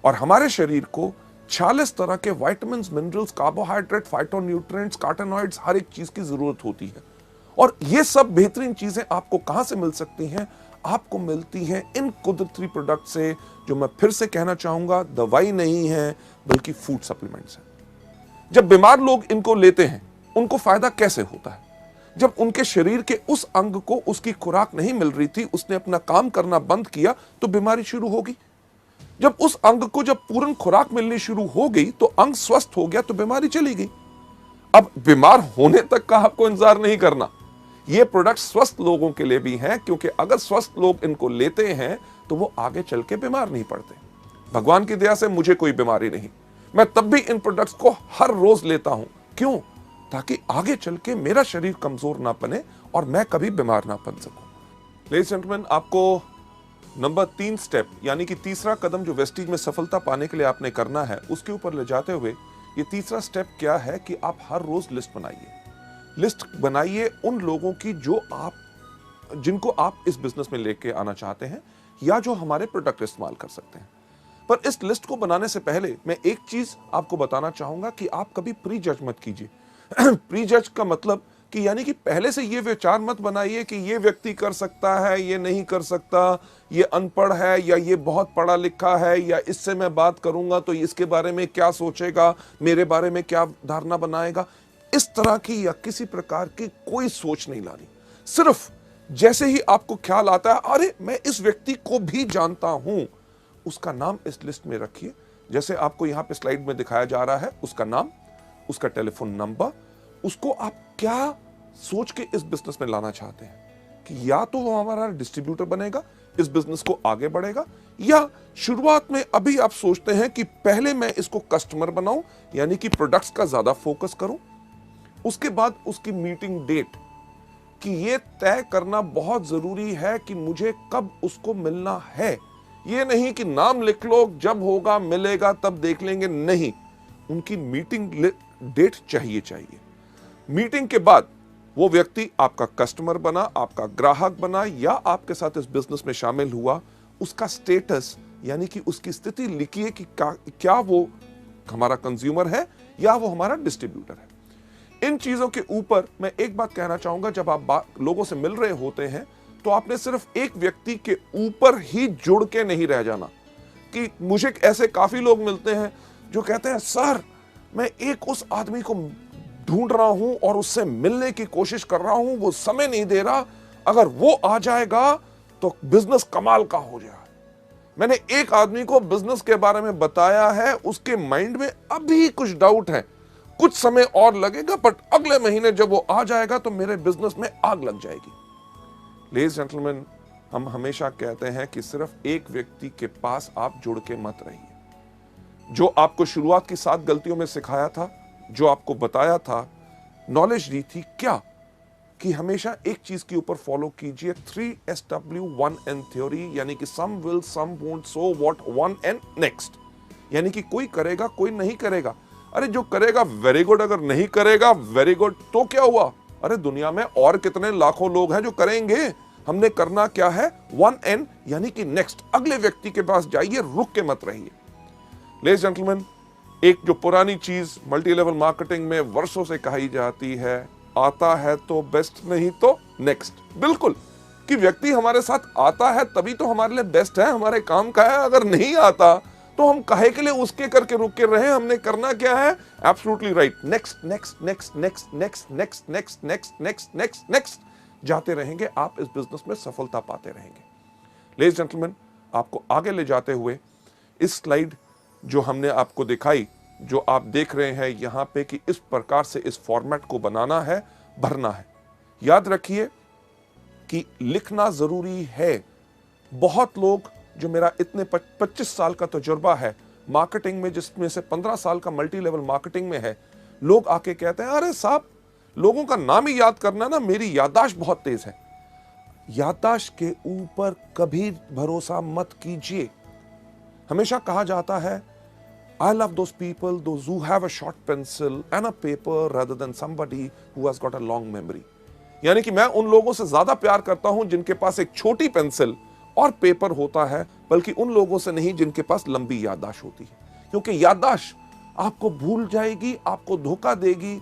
Speaker 1: और हमारे शरीर को 46 तरह के विटामिन, मिनरल्स, कार्बोहाइड्रेट, फाइटोन्यूट्रिएंट्स, कार्टेनॉइड्स, हर एक चीज की जरूरत होती है। और ये सब बेहतरीन चीजें आपको कहां से मिल सकती हैं? आपको मिलती हैं इन कुदरती प्रोडक्ट से, जो मैं फिर से कहना चाहूंगा दवाई नहीं है बल्कि फूड सप्लीमेंट्स है। जब बीमार लोग इनको लेते हैं उनको फायदा कैसे होता है? जब उनके शरीर के उस अंग को उसकी खुराक नहीं मिल रही थी, उसने अपना काम करना बंद किया तो बीमारी शुरू होगी। जब उस अंग को जब पूर्ण खुराक मिलनी शुरू हो गई तो अंग स्वस्थ हो गया तो बीमारी चली गई। अब बीमार होने तक का आपको इंतजार नहीं करना। ये प्रोडक्ट स्वस्थ लोगों के लिए भी हैं, क्योंकि अगर स्वस्थ लोग इनको लेते हैं तो वो आगे चल के बीमार नहीं पड़ते। भगवान की दया से मुझे कोई बीमारी नहीं, मैं तब भी इन प्रोडक्ट्स को हर रोज लेता हूं। क्यों? ताकि आगे चल के मेरा शरीर कमजोर ना बने और मैं कभी बीमार ना बन सकूं। लेडीज एंड जेंटलमैन, आपको नंबर 3 स्टेप यानी कि तीसरा कदम जो वेस्टीज में सफलता पाने के लिए आपने करना है, उसके ऊपर ले जाते हुए ये तीसरा स्टेप क्या है कि आप हर रोज लिस्ट बनाइए। लिस्ट बनाइए उन लोगों की जिनको आप इस बिजनेस में लेके आना चाहते हैं या जो हमारे प्रोडक्ट इस्तेमाल कर सकते हैं। पर इस लिस्ट को बनाने से पहले मैं एक चीज आपको बताना चाहूंगा कि आप कभी प्री जज मत कीजिए। प्री जज का मतलब कि यानी कि पहले से ये विचार मत बनाइए कि ये व्यक्ति कर सकता है, ये नहीं कर सकता, ये अनपढ़ है या ये बहुत पढ़ा लिखा है, या इससे मैं बात करूंगा तो इसके बारे में क्या सोचेगा, मेरे बारे में क्या धारणा बनाएगा। इस तरह की या किसी प्रकार की कोई सोच नहीं लानी। सिर्फ जैसे ही आपको ख्याल आता है अरे मैं इस व्यक्ति को भी जानता हूं, उसका नाम इस लिस्ट में रखिए। जैसे आपको यहां पे स्लाइड में दिखाया जा रहा है, उसका नाम, उसका टेलीफोन नंबर, उसको आप क्या सोच के इस बिजनेस में लाना चाहते हैं कि या तो वो हमारा डिस्ट्रीब्यूटर बनेगा इस बिजनेस को आगे बढ़ेगा, या शुरुआत में अभी आप सोचते हैं कि पहले मैं इसको कस्टमर बनाऊं, यानी कि प्रोडक्ट्स का ज्यादा फोकस करूं, उसके बाद उसकी मीटिंग डेट कि ये तय करना बहुत जरूरी है कि मुझे कब उसको मिलना है। ये नहीं कि नाम लिख लो, जब होगा मिलेगा तब देख लेंगे, नहीं, उनकी मीटिंग डेट चाहिए। मीटिंग के बाद वो व्यक्ति आपका कस्टमर बना, आपका ग्राहक बना, या आपके साथ इस बिजनेस में शामिल हुआ, उसका स्टेटस यानी कि उसकी स्थिति लिखिए कि क्या वो हमारा कंज्यूमर है या वो हमारा डिस्ट्रीब्यूटर है। इन चीजों के ऊपर मैं एक बात कहना चाहूंगा, जब आप लोगों से मिल रहे होते हैं तो आपने सिर्फ एक व्यक्ति के ऊपर ही जुड़ के नहीं रह जाना। कि मुझे ऐसे काफी लोग मिलते हैं जो कहते हैं सर मैं एक उस आदमी को ढूंढ रहा हूं और उससे मिलने की कोशिश कर रहा हूं, वो समय नहीं दे रहा, अगर वो आ जाएगा तो बिजनेस कमाल का हो जाएगा। मैंने एक आदमी को बिजनेस के बारे में बताया है, उसके माइंड में अभी कुछ डाउट है, कुछ समय और लगेगा, बट अगले महीने जब वो आ जाएगा तो मेरे बिजनेस में आग लग जाएगी। लेडीज जेंटलमैन, हम हमेशा कहते हैं कि सिर्फ एक व्यक्ति के पास आप जुड़ के मत रहिए। जो आपको शुरुआत की 7 गलतियों में सिखाया था, जो आपको बताया था, नॉलेज दी थी, क्या कि हमेशा एक चीज के ऊपर फॉलो कीजिए, 3SW1N थ्योरी, यानी कि some will, some won't, so what, 1N next. यानी कि कोई करेगा, कोई नहीं करेगा। अरे जो करेगा वेरी गुड, अगर नहीं करेगा वेरी गुड, तो क्या हुआ? अरे दुनिया में और कितने लाखों लोग हैं जो करेंगे। हमने करना क्या है? 1N यानी कि नेक्स्ट, अगले व्यक्ति के पास जाइए, रुक के मत रहिए। लेडीज जेंटलमैन, एक जो पुरानी चीज मल्टी लेवल मार्केटिंग में वर्षों से कही जाती है, आता है तो बेस्ट, नहीं तो नेक्स्ट। बिल्कुल, कि व्यक्ति हमारे साथ आता है तभी तो हमारे लिए बेस्ट है, हमारे काम का है। अगर नहीं आता तो हम काहे के लिए उसके करके रुक के रहे? हमने करना क्या है? Absolutely right, next next next next next next next next next next next जाते रहेंगे, आप इस बिजनेस में सफलता पाते रहेंगे। लेडीज जेंटलमैन, आपको आगे ले जाते हुए इस स्लाइड जो हमने आपको दिखाई, जो आप देख रहे हैं यहां पे, कि इस प्रकार से इस फॉर्मेट को बनाना है, भरना है। याद रखिए कि लिखना जरूरी है। बहुत लोग, जो मेरा इतने 25 साल का तजुर्बा है मार्केटिंग में, जिसमें से 15 साल का मल्टी लेवल मार्केटिंग में है, लोग आके कहते हैं अरे साहब लोगों का नाम ही याद करना ना, मेरी याददाश्त बहुत तेज है। याददाश्त के ऊपर कभी भरोसा मत कीजिए। हमेशा कहा जाता है I love those people, those who have a short pencil and a paper rather than somebody who has got a long memory। यानी कि मैं उन लोगों से ज्यादा प्यार करता हूं जिनके पास एक छोटी पेंसिल और पेपर होता है, बल्कि उन लोगों से नहीं जिनके पास लंबी याददाश्त होती है। क्योंकि याददाश्त आपको भूल जाएगी, आपको धोखा देगी,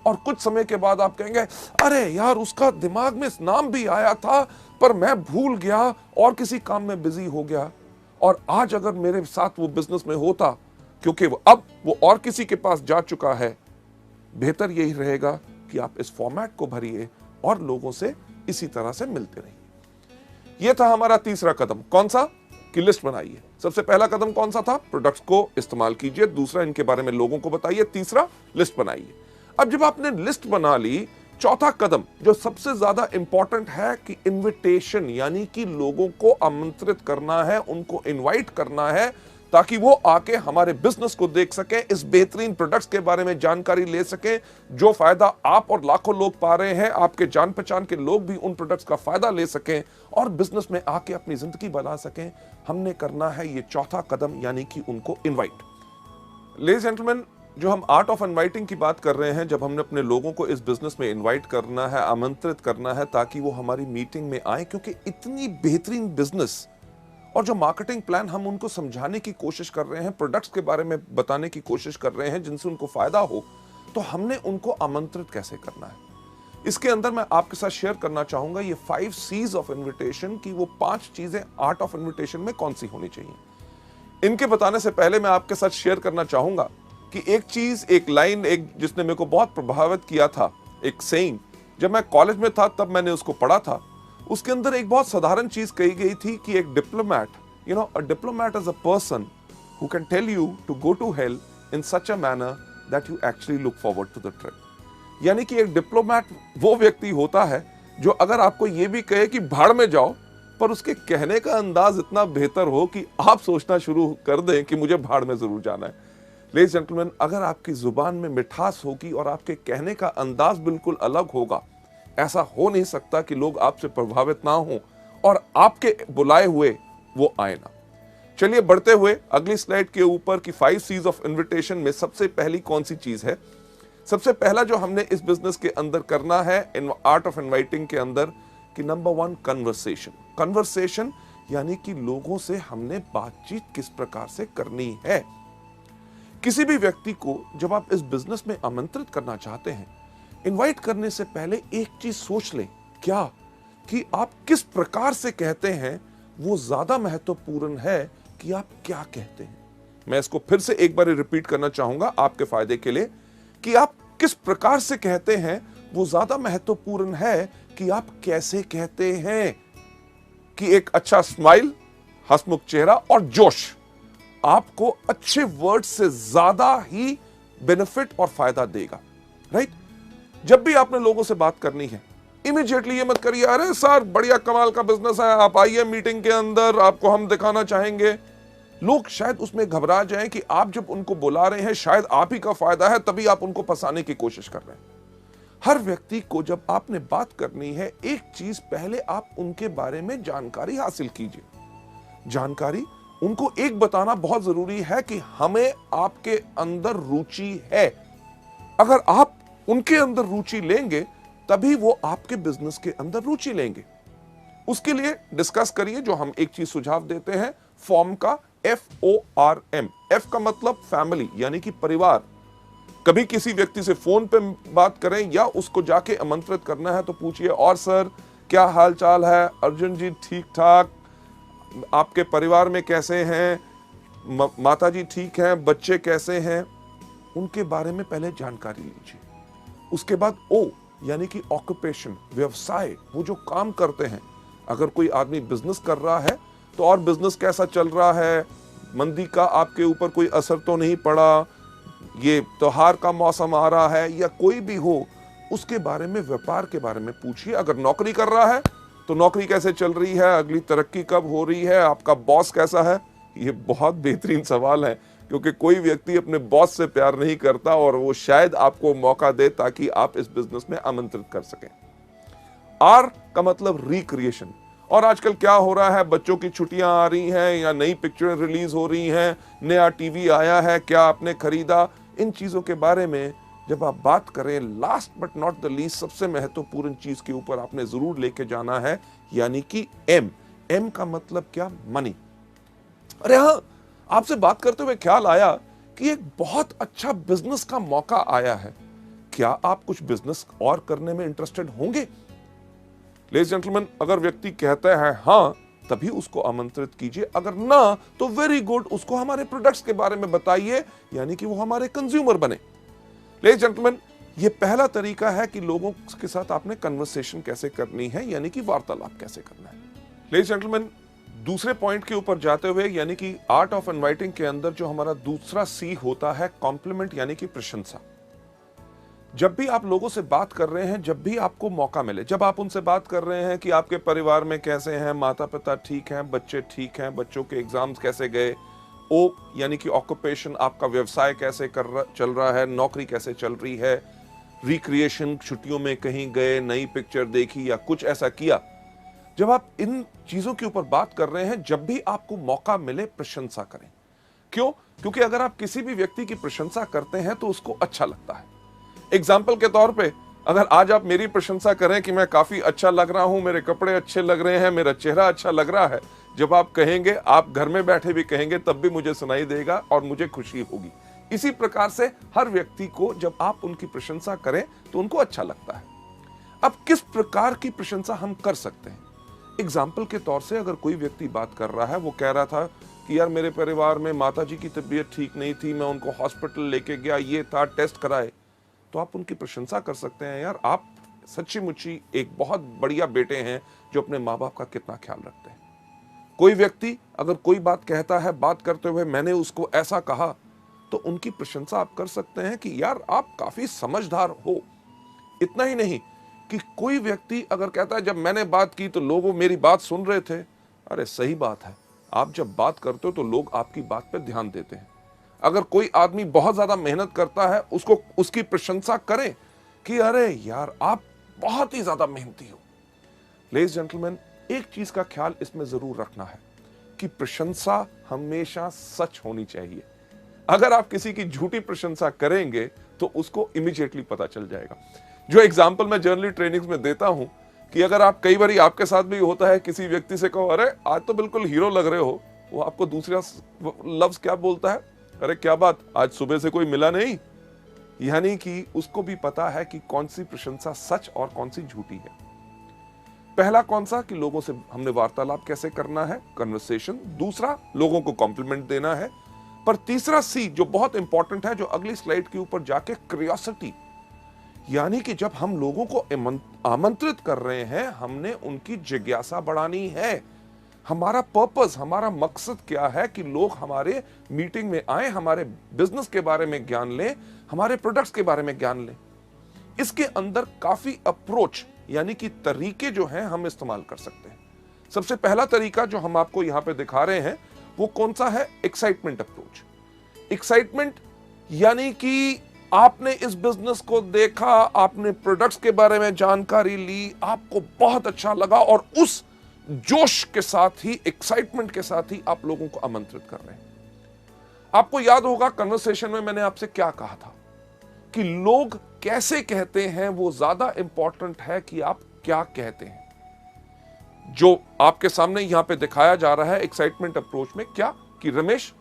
Speaker 1: और कुछ समय के बाद आप कहेंगे अरे यार उसका दिमाग में नाम भी आया था पर मैं भूल गया और किसी काम में बिजी हो गया। और आज अगर मेरे साथ वो बिजनेस में होता, क्योंकि अब वो और किसी के पास जा चुका है, बेहतर यही रहेगा कि आप इस फॉर्मेट को भरिए और लोगों से इसी तरह से मिलते रहिए। यह था हमारा तीसरा कदम। कौन सा? कि लिस्ट बनाइए। सबसे पहला कदम कौन सा था? प्रोडक्ट्स को इस्तेमाल कीजिए। दूसरा, इनके बारे में लोगों को बताइए। तीसरा, लिस्ट बनाइए। अब जब आपने लिस्ट बना ली, चौथा कदम जो सबसे ज्यादा इंपॉर्टेंट है कि इनविटेशन, यानी कि लोगों को आमंत्रित करना है, उनको इनवाइट करना है, ताकि वो आके हमारे बिजनेस को देख सके, इस बेहतरीन प्रोडक्ट्स के बारे में जानकारी ले सके, जो फायदा आप और लाखों लोग पा रहे हैं, आपके जान पहचान के लोग भी उन प्रोडक्ट्स का फायदा ले सकें और बिजनेस में आके अपनी जिंदगी बना सकें। हमने करना है ये चौथा कदम, यानी कि उनको इनवाइट। लेडीज जेंटलमैन, जो हम आर्ट ऑफ इनवाइटिंग की बात कर रहे हैं, जब हमने अपने लोगों को इस बिजनेस में इनवाइट करना है, आमंत्रित करना है, ताकि वो हमारी मीटिंग में आए, क्योंकि इतनी बेहतरीन बिजनेस और जो मार्केटिंग प्लान हम उनको समझाने की कोशिश कर रहे हैं, प्रोडक्ट्स के बारे में बताने की कोशिश कर रहे हैं जिनसे उनको फायदा हो, तो हमने उनको आमंत्रित कैसे करना है। इसके अंदर मैं आपके साथ शेयर करना चाहूंगा ये 5 C's ऑफ इन्विटेशन की वो 5 चीजें आर्ट ऑफ इन्विटेशन में कौन सी होनी चाहिए। इनके बताने से पहले मैं आपके साथ शेयर करना चाहूंगा कि एक चीज, एक लाइन, एक जिसने मेरे को बहुत प्रभावित किया था, एक सेइंग, जब मैं कॉलेज में था तब मैंने उसको पढ़ा था। उसके अंदर एक बहुत साधारण चीज कही गई थी कि एक diplomat, a diplomat is a person who can tell you to go to hell in such a manner that you actually look forward to the trip. यानी कि एक डिप्लोमैट वो व्यक्ति होता है जो अगर आपको ये भी कहे कि भाड़ में जाओ, पर उसके कहने का अंदाज इतना बेहतर हो कि आप सोचना शुरू कर दें कि मुझे भाड़ में जरूर जाना है। लेडीज जेंटलमैन, अगर आपकी जुबान में मिठास होगी और आपके कहने का अंदाज बिल्कुल अलग होगा, ऐसा हो नहीं सकता कि लोग आपसे प्रभावित ना हो और आपके बुलाए हुए वो आए ना। चलिए बढ़ते हुए अगली स्लाइड के ऊपर कि 5 C's ऑफ इन्विटेशन में सबसे पहली कौन सी चीज है। सबसे पहला जो हमने इस बिजनेस के अंदर करना है, इन आर्ट ऑफ इनवाइटिंग के अंदर, कि नंबर 1 कन्वर्सेशन। कन्वर्सेशन यानी कि लोगों से हमने बातचीत किस प्रकार से करनी है। किसी भी व्यक्ति को जब आप इस बिजनेस में आमंत्रित करना चाहते हैं, इनवाइट करने से पहले एक चीज सोच लें, क्या कि आप किस प्रकार से कहते हैं वो ज्यादा महत्वपूर्ण है कि आप क्या कहते हैं। मैं इसको फिर से एक बार रिपीट करना चाहूंगा आपके फायदे के लिए, कि आप किस प्रकार से कहते हैं वो ज्यादा महत्वपूर्ण है कि आप कैसे कहते हैं। कि एक अच्छा स्माइल, हंसमुख चेहरा और जोश आपको अच्छे वर्ड से ज्यादा ही बेनिफिट और फायदा देगा, राइट। जब भी आपने लोगों से बात करनी है, इमीडिएटली ये मत करिए अरे सर बढ़िया कमाल का बिजनेस है, आप आइए मीटिंग के अंदर, आपको हम दिखाना चाहेंगे। लोग शायद उसमें घबरा जाएं कि आप जब उनको बुला रहे हैं शायद आप ही का फायदा है, तभी आप उनको फंसाने की कोशिश कर रहे हैं। हर व्यक्ति को जब आपने बात करनी है, एक चीज पहले आप उनके बारे में जानकारी हासिल कीजिए। जानकारी उनको एक बताना बहुत जरूरी है कि हमें आपके अंदर रुचि है। अगर आप उनके अंदर रुचि लेंगे तभी वो आपके बिजनेस के अंदर रुचि लेंगे। उसके लिए डिस्कस करिए, जो हम एक चीज सुझाव देते हैं, फॉर्म का FORM। F का मतलब फैमिली यानी कि परिवार। कभी किसी व्यक्ति से फोन पे बात करें या उसको जाके आमंत्रित करना है तो पूछिए, और सर क्या हाल चाल है, अर्जुन जी ठीक ठाक, आपके परिवार में कैसे हैं, माता जी ठीक हैं, बच्चे कैसे हैं, उनके बारे में पहले जानकारी लीजिए। उसके बाद O यानी कि ऑक्यूपेशन, व्यवसाय, वो जो काम करते हैं। अगर कोई आदमी बिजनेस कर रहा है तो और बिजनेस कैसा चल रहा है, मंदी का आपके ऊपर कोई असर तो नहीं पड़ा, ये त्योहार का मौसम आ रहा है, या कोई भी हो, उसके बारे में, व्यापार के बारे में पूछिए। अगर नौकरी कर रहा है तो नौकरी कैसे चल रही है, अगली तरक्की कब हो रही है, आपका बॉस कैसा है। ये बहुत बेहतरीन सवाल है, क्योंकि कोई व्यक्ति अपने बॉस से प्यार नहीं करता और वो शायद आपको मौका दे ताकि आप इस बिजनेस में आमंत्रित कर सकें। R का मतलब रिक्रिएशन। और आजकल क्या हो रहा है, बच्चों की छुट्टियां आ रही हैं या नई पिक्चरें रिलीज हो रही हैं, नया टीवी आया है, क्या आपने खरीदा, इन चीजों के बारे में जब आप बात करें, last but not the least सबसे महत्वपूर्ण चीज के ऊपर आपने जरूर लेके जाना है, यानी कि M का मतलब क्या, मनी। अरे हाँ, आपसे बात करते हुए ख्याल आया कि एक बहुत अच्छा बिजनेस का मौका आया है, क्या आप कुछ बिजनेस और करने में इंटरेस्टेड होंगे। लेडीज जेंटलमैन, अगर व्यक्ति कहता है हाँ, तभी उसको आमंत्रित कीजिए, अगर ना तो वेरी गुड, उसको हमारे प्रोडक्ट्स के बारे में बताइए, यानी कि वो हमारे कंज्यूमर बने। लेडीज जेंटलमैन, ये पहला तरीका है कि लोगों के साथ आपने कन्वर्सेशन कैसे करनी है, यानी कि वार्तालाप कैसे करना है। लेडीज जेंटलमैन, दूसरे पॉइंट के ऊपर जाते हुए, यानी कि आर्ट ऑफ इनवाइटिंग के अंदर जो हमारा दूसरा C होता है, कॉम्प्लीमेंट यानी कि प्रशंसा। जब भी आप लोगों से बात कर रहे हैं, जब भी आपको मौका मिले, जब आप उनसे बात कर रहे हैं कि आपके परिवार में कैसे हैं, माता पिता ठीक हैं, बच्चे ठीक हैं, बच्चों के एग्जाम्स कैसे गए, O यानी कि ऑक्यूपेशन, आपका व्यवसाय कैसे चल रहा है, नौकरी कैसे चल रही है, रिक्रिएशन, छुट्टियों में कहीं गए, नई पिक्चर देखी या कुछ ऐसा किया। जब आप इन चीजों के ऊपर बात कर रहे हैं, जब भी आपको मौका मिले, प्रशंसा करें। क्यों? क्योंकि अगर आप किसी भी व्यक्ति की प्रशंसा करते हैं तो उसको अच्छा लगता है। एग्जाम्पल के तौर पे, अगर आज आप मेरी प्रशंसा करें कि मैं काफी अच्छा लग रहा हूं, मेरे कपड़े अच्छे लग रहे हैं, मेरा चेहरा अच्छा लग रहा है, जब आप कहेंगे, आप घर में बैठे भी कहेंगे, तब भी मुझे सुनाई देगा और मुझे खुशी होगी। इसी प्रकार से हर व्यक्ति को जब आप उनकी प्रशंसा करें तो उनको अच्छा लगता है। अब किस प्रकार की प्रशंसा हम कर सकते हैं? एग्जाम्पल के तौर से, अगर कोई व्यक्ति बात कर रहा है, वो कह रहा था कि यार मेरे परिवार में माता जी की तबीयत ठीक नहीं थी, मैं उनको हॉस्पिटल लेके गया, ये था, टेस्ट कराए, तो आप उनकी प्रशंसा कर सकते हैं, यार आप सच्ची मुच्ची एक बहुत बढ़िया बेटे हैं जो अपने माँ बाप का कितना ख्याल रखते हैं। कोई व्यक्ति अगर कोई बात कहता है, बात करते हुए मैंने उसको ऐसा कहा, तो उनकी प्रशंसा आप कर सकते हैं कि यार आप काफी समझदार हो। इतना ही नहीं कि कोई व्यक्ति अगर कहता है जब मैंने बात की तो लोग मेरी बात सुन रहे थे, अरे सही बात है, आप जब बात करते हो तो लोग आपकी बात पे ध्यान देते हैं। अगर कोई आदमी बहुत ज्यादा मेहनत करता है, उसको उसकी प्रशंसा करें कि अरे यार आप बहुत ही ज्यादा मेहनती हो। लेडीज जेंटलमैन, एक चीज का ख्याल इसमें जरूर रखना है कि प्रशंसा हमेशा सच होनी चाहिए। अगर आप किसी की झूठी प्रशंसा करेंगे तो उसको इमीडिएटली पता चल जाएगा। जो एग्जाम्पल मैं जनरली ट्रेनिंग्स में देता हूं कि अगर आप कई बार आपके साथ भी होता है, किसी व्यक्ति से कहो अरे आज तो बिल्कुल हीरो लग रहे हो, वो आपको दूसरा लफ्ज क्या बोलता है, अरे क्या बात आज सुबह से कोई मिला नहीं। यानी कि उसको भी पता है कि कौन सी प्रशंसा सच और कौन सी झूठी है। पहला कौन सा कि लोगों से हमने वार्तालाप कैसे करना है, कन्वर्सेशन। दूसरा लोगों को कॉम्प्लीमेंट देना है। पर तीसरा सी जो बहुत इंपॉर्टेंट है, जो अगली स्लाइड के ऊपर जाके, क्यूरियोसिटी। यानी कि जब हम लोगों को आमंत्रित कर रहे हैं, हमने उनकी जिज्ञासा बढ़ानी है। हमारा पर्पस, हमारा मकसद क्या है कि लोग हमारे मीटिंग में आए, हमारे बिजनेस के बारे में ज्ञान लें, हमारे प्रोडक्ट्स के बारे में ज्ञान लें। इसके अंदर काफी अप्रोच यानी कि तरीके जो हैं हम इस्तेमाल कर सकते हैं। सबसे पहला तरीका जो हम आपको यहां पे दिखा रहे हैं वो कौन सा है, एक्साइटमेंट अप्रोच। एक्साइटमेंट यानी कि आपने इस बिजनेस को देखा, आपने प्रोडक्ट्स के बारे में जानकारी ली, आपको बहुत अच्छा लगा और उस जोश के साथ ही, एक्साइटमेंट के साथ ही आप लोगों को आमंत्रित कर रहे हैं। आपको याद होगा कन्वर्सेशन में मैंने आपसे क्या कहा था कि लोग कैसे कहते हैं वो ज्यादा इंपॉर्टेंट है कि आप क्या कहते हैं। जो आपके सामने यहां पे दिखाया जा रहा है एक्साइटमेंट अप्रोच में, क्या कि रमेश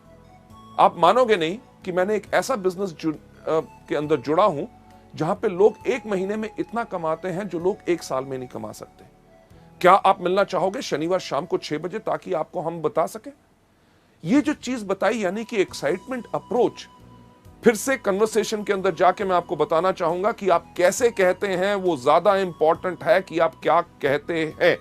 Speaker 1: आप मानोगे नहीं कि मैंने एक ऐसा बिजनेस के अंदर जुड़ा हूं जहां पे लोग एक महीने में इतना कमाते हैं जो लोग एक साल में नहीं कमा सकते। क्या आप मिलना चाहोगे शनिवार शाम को 6 बजे ताकि आपको हम बता सके। ये जो चीज बताई यानी कि एक्साइटमेंट अप्रोच। फिर से कन्वर्सेशन के अंदर जाके मैं आपको बताना चाहूंगा कि आप कैसे कहते हैं वो ज्यादा इंपॉर्टेंट है कि आप क्या कहते हैं।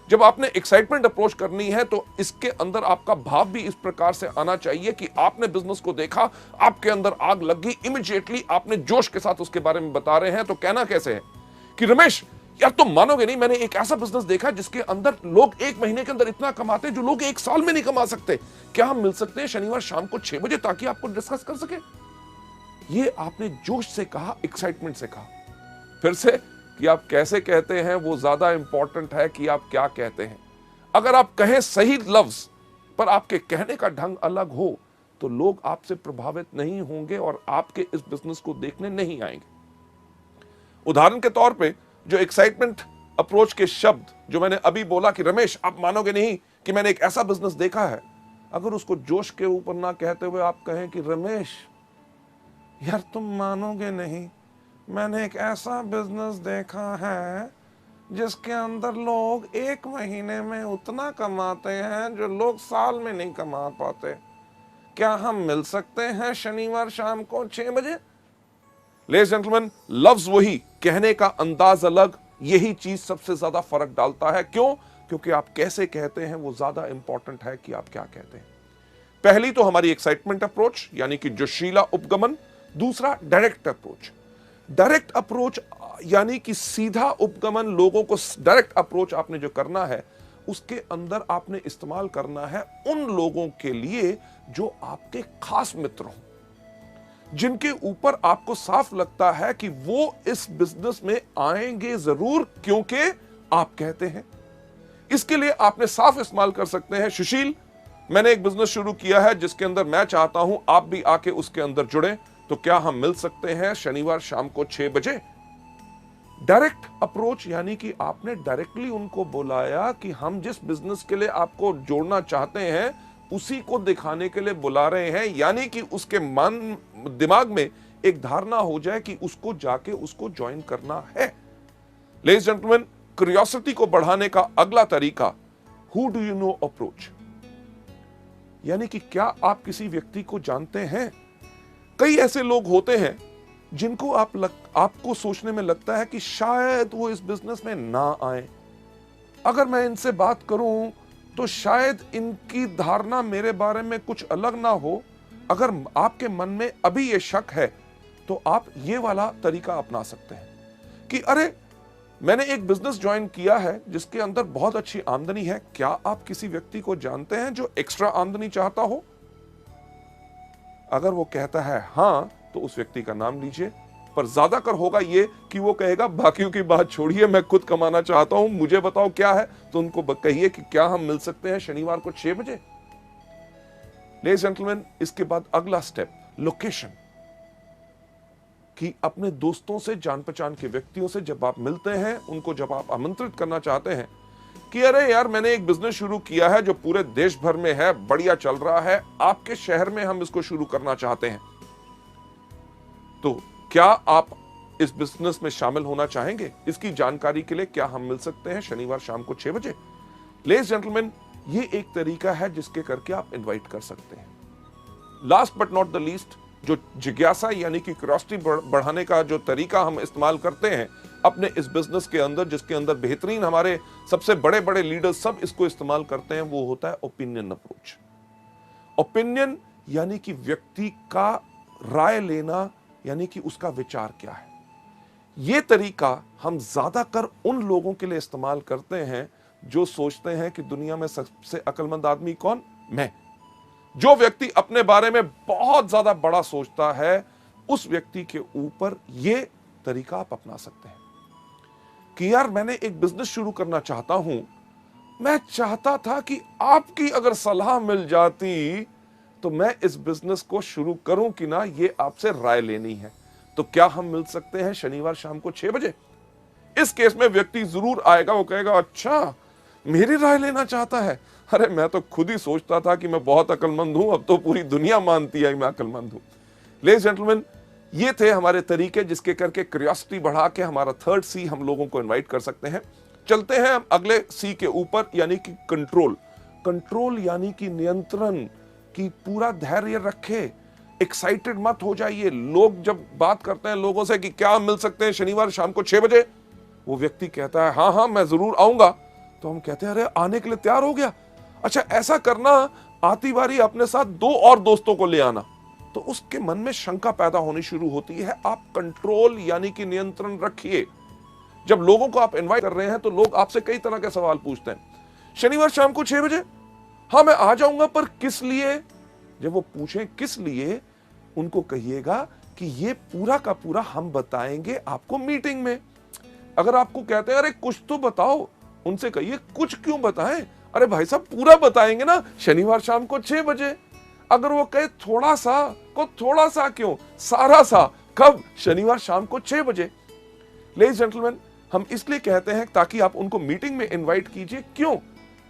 Speaker 1: जब आपने एक्साइटमेंट अप्रोच करनी है तो इसके अंदर आपका भाव भी इस प्रकार से आना चाहिए कि आपने बिजनेस को देखा, आपके अंदर आग लग गई, इमीडिएटली आपने जोश के साथ उसके बारे में बता रहे हैं। तो कहना कैसे है कि रमेश यार तुम मानोगे नहीं, मैंने एक ऐसा बिजनेस देखा जिसके अंदर लोग एक महीने के अंदर इतना कमाते हैं जो लोग एक साल में नहीं कमा सकते। क्या हम मिल सकते हैं शनिवार शाम को 6 बजे ताकि आपको डिस्कस कर सके। ये आपने जोश से कहा, एक्साइटमेंट से कहा। फिर से कि आप कैसे कहते हैं वो ज्यादा इंपॉर्टेंट है कि आप क्या कहते हैं। अगर आप कहें सही लफ्ज पर आपके कहने का ढंग अलग हो तो लोग आपसे प्रभावित नहीं होंगे और आपके इस बिजनेस को देखने नहीं आएंगे। उदाहरण के तौर पे जो एक्साइटमेंट अप्रोच के शब्द जो मैंने अभी बोला कि रमेश आप मानोगे नहीं कि मैंने एक ऐसा बिजनेस देखा है, अगर उसको जोश के ऊपर ना कहते हुए आप कहें कि रमेश यार तुम मानोगे नहीं, मैंने एक ऐसा बिजनेस देखा है जिसके अंदर लोग एक महीने में उतना कमाते हैं जो लोग साल में नहीं कमा पाते। क्या हम मिल सकते हैं शनिवार शाम को 6 बजे। लेडीज जेंटलमैन, लफ्ज वही, कहने का अंदाज अलग, यही चीज सबसे ज्यादा फर्क डालता है। क्यों? क्योंकि आप कैसे कहते हैं वो ज्यादा इंपॉर्टेंट है कि आप क्या कहते हैं। पहली तो हमारी एक्साइटमेंट अप्रोच यानी कि जोशीला उपगमन। दूसरा डायरेक्ट अप्रोच। डायरेक्ट अप्रोच यानी कि सीधा उपगमन, लोगों को डायरेक्ट अप्रोच आपने जो करना है उसके अंदर आपने इस्तेमाल करना है उन लोगों के लिए जो आपके खास मित्र हों, जिनके ऊपर आपको साफ लगता है कि वो इस बिजनेस में आएंगे जरूर क्योंकि आप कहते हैं। इसके लिए आपने साफ इस्तेमाल कर सकते हैं, सुशील मैंने एक बिजनेस शुरू किया है जिसके अंदर मैं चाहता हूं आप भी आके उसके अंदर जुड़े, तो क्या हम मिल सकते हैं शनिवार शाम को 6 बजे। डायरेक्ट अप्रोच यानी कि आपने डायरेक्टली उनको बुलाया कि हम जिस बिजनेस के लिए आपको जोड़ना चाहते हैं उसी को दिखाने के लिए बुला रहे हैं, यानी कि उसके मन दिमाग में एक धारणा हो जाए कि उसको जाके उसको ज्वाइन करना है। लेडीज जेंटलमैन, क्यूरियोसिटी को बढ़ाने का अगला तरीका who do you know approach, यानी कि क्या आप किसी व्यक्ति को जानते हैं। कई ऐसे लोग होते हैं जिनको आपको सोचने में लगता है कि शायद वो इस बिजनेस में ना आए, अगर मैं इनसे बात करूं तो शायद इनकी धारणा मेरे बारे में कुछ अलग ना हो। अगर आपके मन में अभी ये शक है तो आप ये वाला तरीका अपना सकते हैं कि अरे मैंने एक बिजनेस ज्वाइन किया है जिसके अंदर बहुत अच्छी आमदनी है। क्या आप किसी व्यक्ति को जानते हैं जो एक्स्ट्रा आमदनी चाहता हो? अगर वो कहता है हां, तो उस व्यक्ति का नाम लीजिए। पर ज्यादातर होगा ये कि वो कहेगा बाकियों की बात छोड़िए, मैं खुद कमाना चाहता हूं, मुझे बताओ क्या है। तो उनको कहिए कि क्या हम मिल सकते हैं शनिवार को 6 बजे। लेडीज जेंटलमैन, इसके बाद अगला स्टेप लोकेशन। कि अपने दोस्तों से, जान पहचान के व्यक्तियों से जब आप मिलते हैं, उनको जब आप आमंत्रित करना चाहते हैं कि अरे यार मैंने एक बिजनेस शुरू किया है जो पूरे देश भर में है, बढ़िया चल रहा है, आपके शहर में हम इसको शुरू करना चाहते हैं, तो क्या आप इस बिजनेस में शामिल होना चाहेंगे? इसकी जानकारी के लिए क्या हम मिल सकते हैं शनिवार शाम को 6 बजे? लेडीज जेंटलमैन, ये एक तरीका है जिसके करके आप इनवाइट कर सकते हैं। Last but not the least, जो जिज्ञासा यानी कि क्यूरियोसिटी बढ़ाने का जो तरीका हम इस्तेमाल करते हैं अपने इस बिजनेस के अंदर, जिसके अंदर बेहतरीन हमारे सबसे बड़े बड़े लीडर्स सब इसको इस्तेमाल करते हैं, वो होता है ओपिनियन अप्रोच। ओपिनियन यानी कि व्यक्ति का राय लेना, यानी कि उसका विचार क्या है। यह तरीका हम ज्यादातर उन लोगों के लिए इस्तेमाल करते हैं जो सोचते हैं कि दुनिया में सबसे अक्लमंद आदमी कौन? मैं। जो व्यक्ति अपने बारे में बहुत ज्यादा बड़ा सोचता है, उस व्यक्ति के ऊपर यह तरीका आप अपना सकते हैं कि यार मैंने एक बिजनेस शुरू करना चाहता हूं, मैं चाहता था कि आपकी अगर सलाह मिल जाती तो मैं इस बिजनेस को शुरू करूं कि ना, ये आपसे राय लेनी है। तो क्या हम मिल सकते हैं शनिवार शाम को 6 बजे? इस केस में व्यक्ति जरूर आएगा, वो कहेगा अच्छा मेरी राय लेना चाहता है, अरे मैं तो खुद ही सोचता था कि मैं बहुत अक्लमंद हूं, अब तो पूरी दुनिया मानती है मैं अक्लमंद हूं। लेडीज जेंटलमैन, ये थे हमारे तरीके जिसके करके क्यूरियोसिटी बढ़ा के हमारा थर्ड सी हम लोगों को इनवाइट कर सकते हैं। चलते हैं हम अगले सी के ऊपर, यानी कि कंट्रोल। कंट्रोल यानी कि नियंत्रण, की पूरा धैर्य रखे, एक्साइटेड मत हो जाइए। लोग जब बात करते हैं लोगों से कि क्या मिल सकते हैं शनिवार शाम को 6 बजे, वो व्यक्ति कहता है हाँ हाँ मैं जरूर आऊंगा, तो हम कहते हैं अरे आने के लिए तैयार हो गया, अच्छा ऐसा करना, आती बारी अपने साथ 2 और दोस्तों को ले आना। तो उसके मन में शंका पैदा होनी शुरू होती है। आप कंट्रोल यानी कि नियंत्रण रखिए। जब लोगों को आप इनवाइट कर रहे हैं तो लोग आपसे कई तरह के सवाल पूछते हैं, शनिवार शाम को 6 बजे, हाँ मैं आ जाऊंगा, पर किस लिए? जब वो पूछें किस लिए, उनको कहिएगा कि ये पूरा का पूरा हम बताएंगे आपको मीटिंग में। अगर आपको कहते हैं अरे कुछ तो बताओ, उनसे कहिए कुछ क्यों बताएं, अरे भाई साहब पूरा बताएंगे ना शनिवार शाम को 6 बजे। अगर वो कहे थोड़ा सा, को थोड़ा सा क्यों, सारा सा, कब? शनिवार शाम को 6 बजे। लेडीज जेंटलमैन, हम इसलिए कहते हैं ताकि आप उनको मीटिंग में इनवाइट कीजिए। क्यों?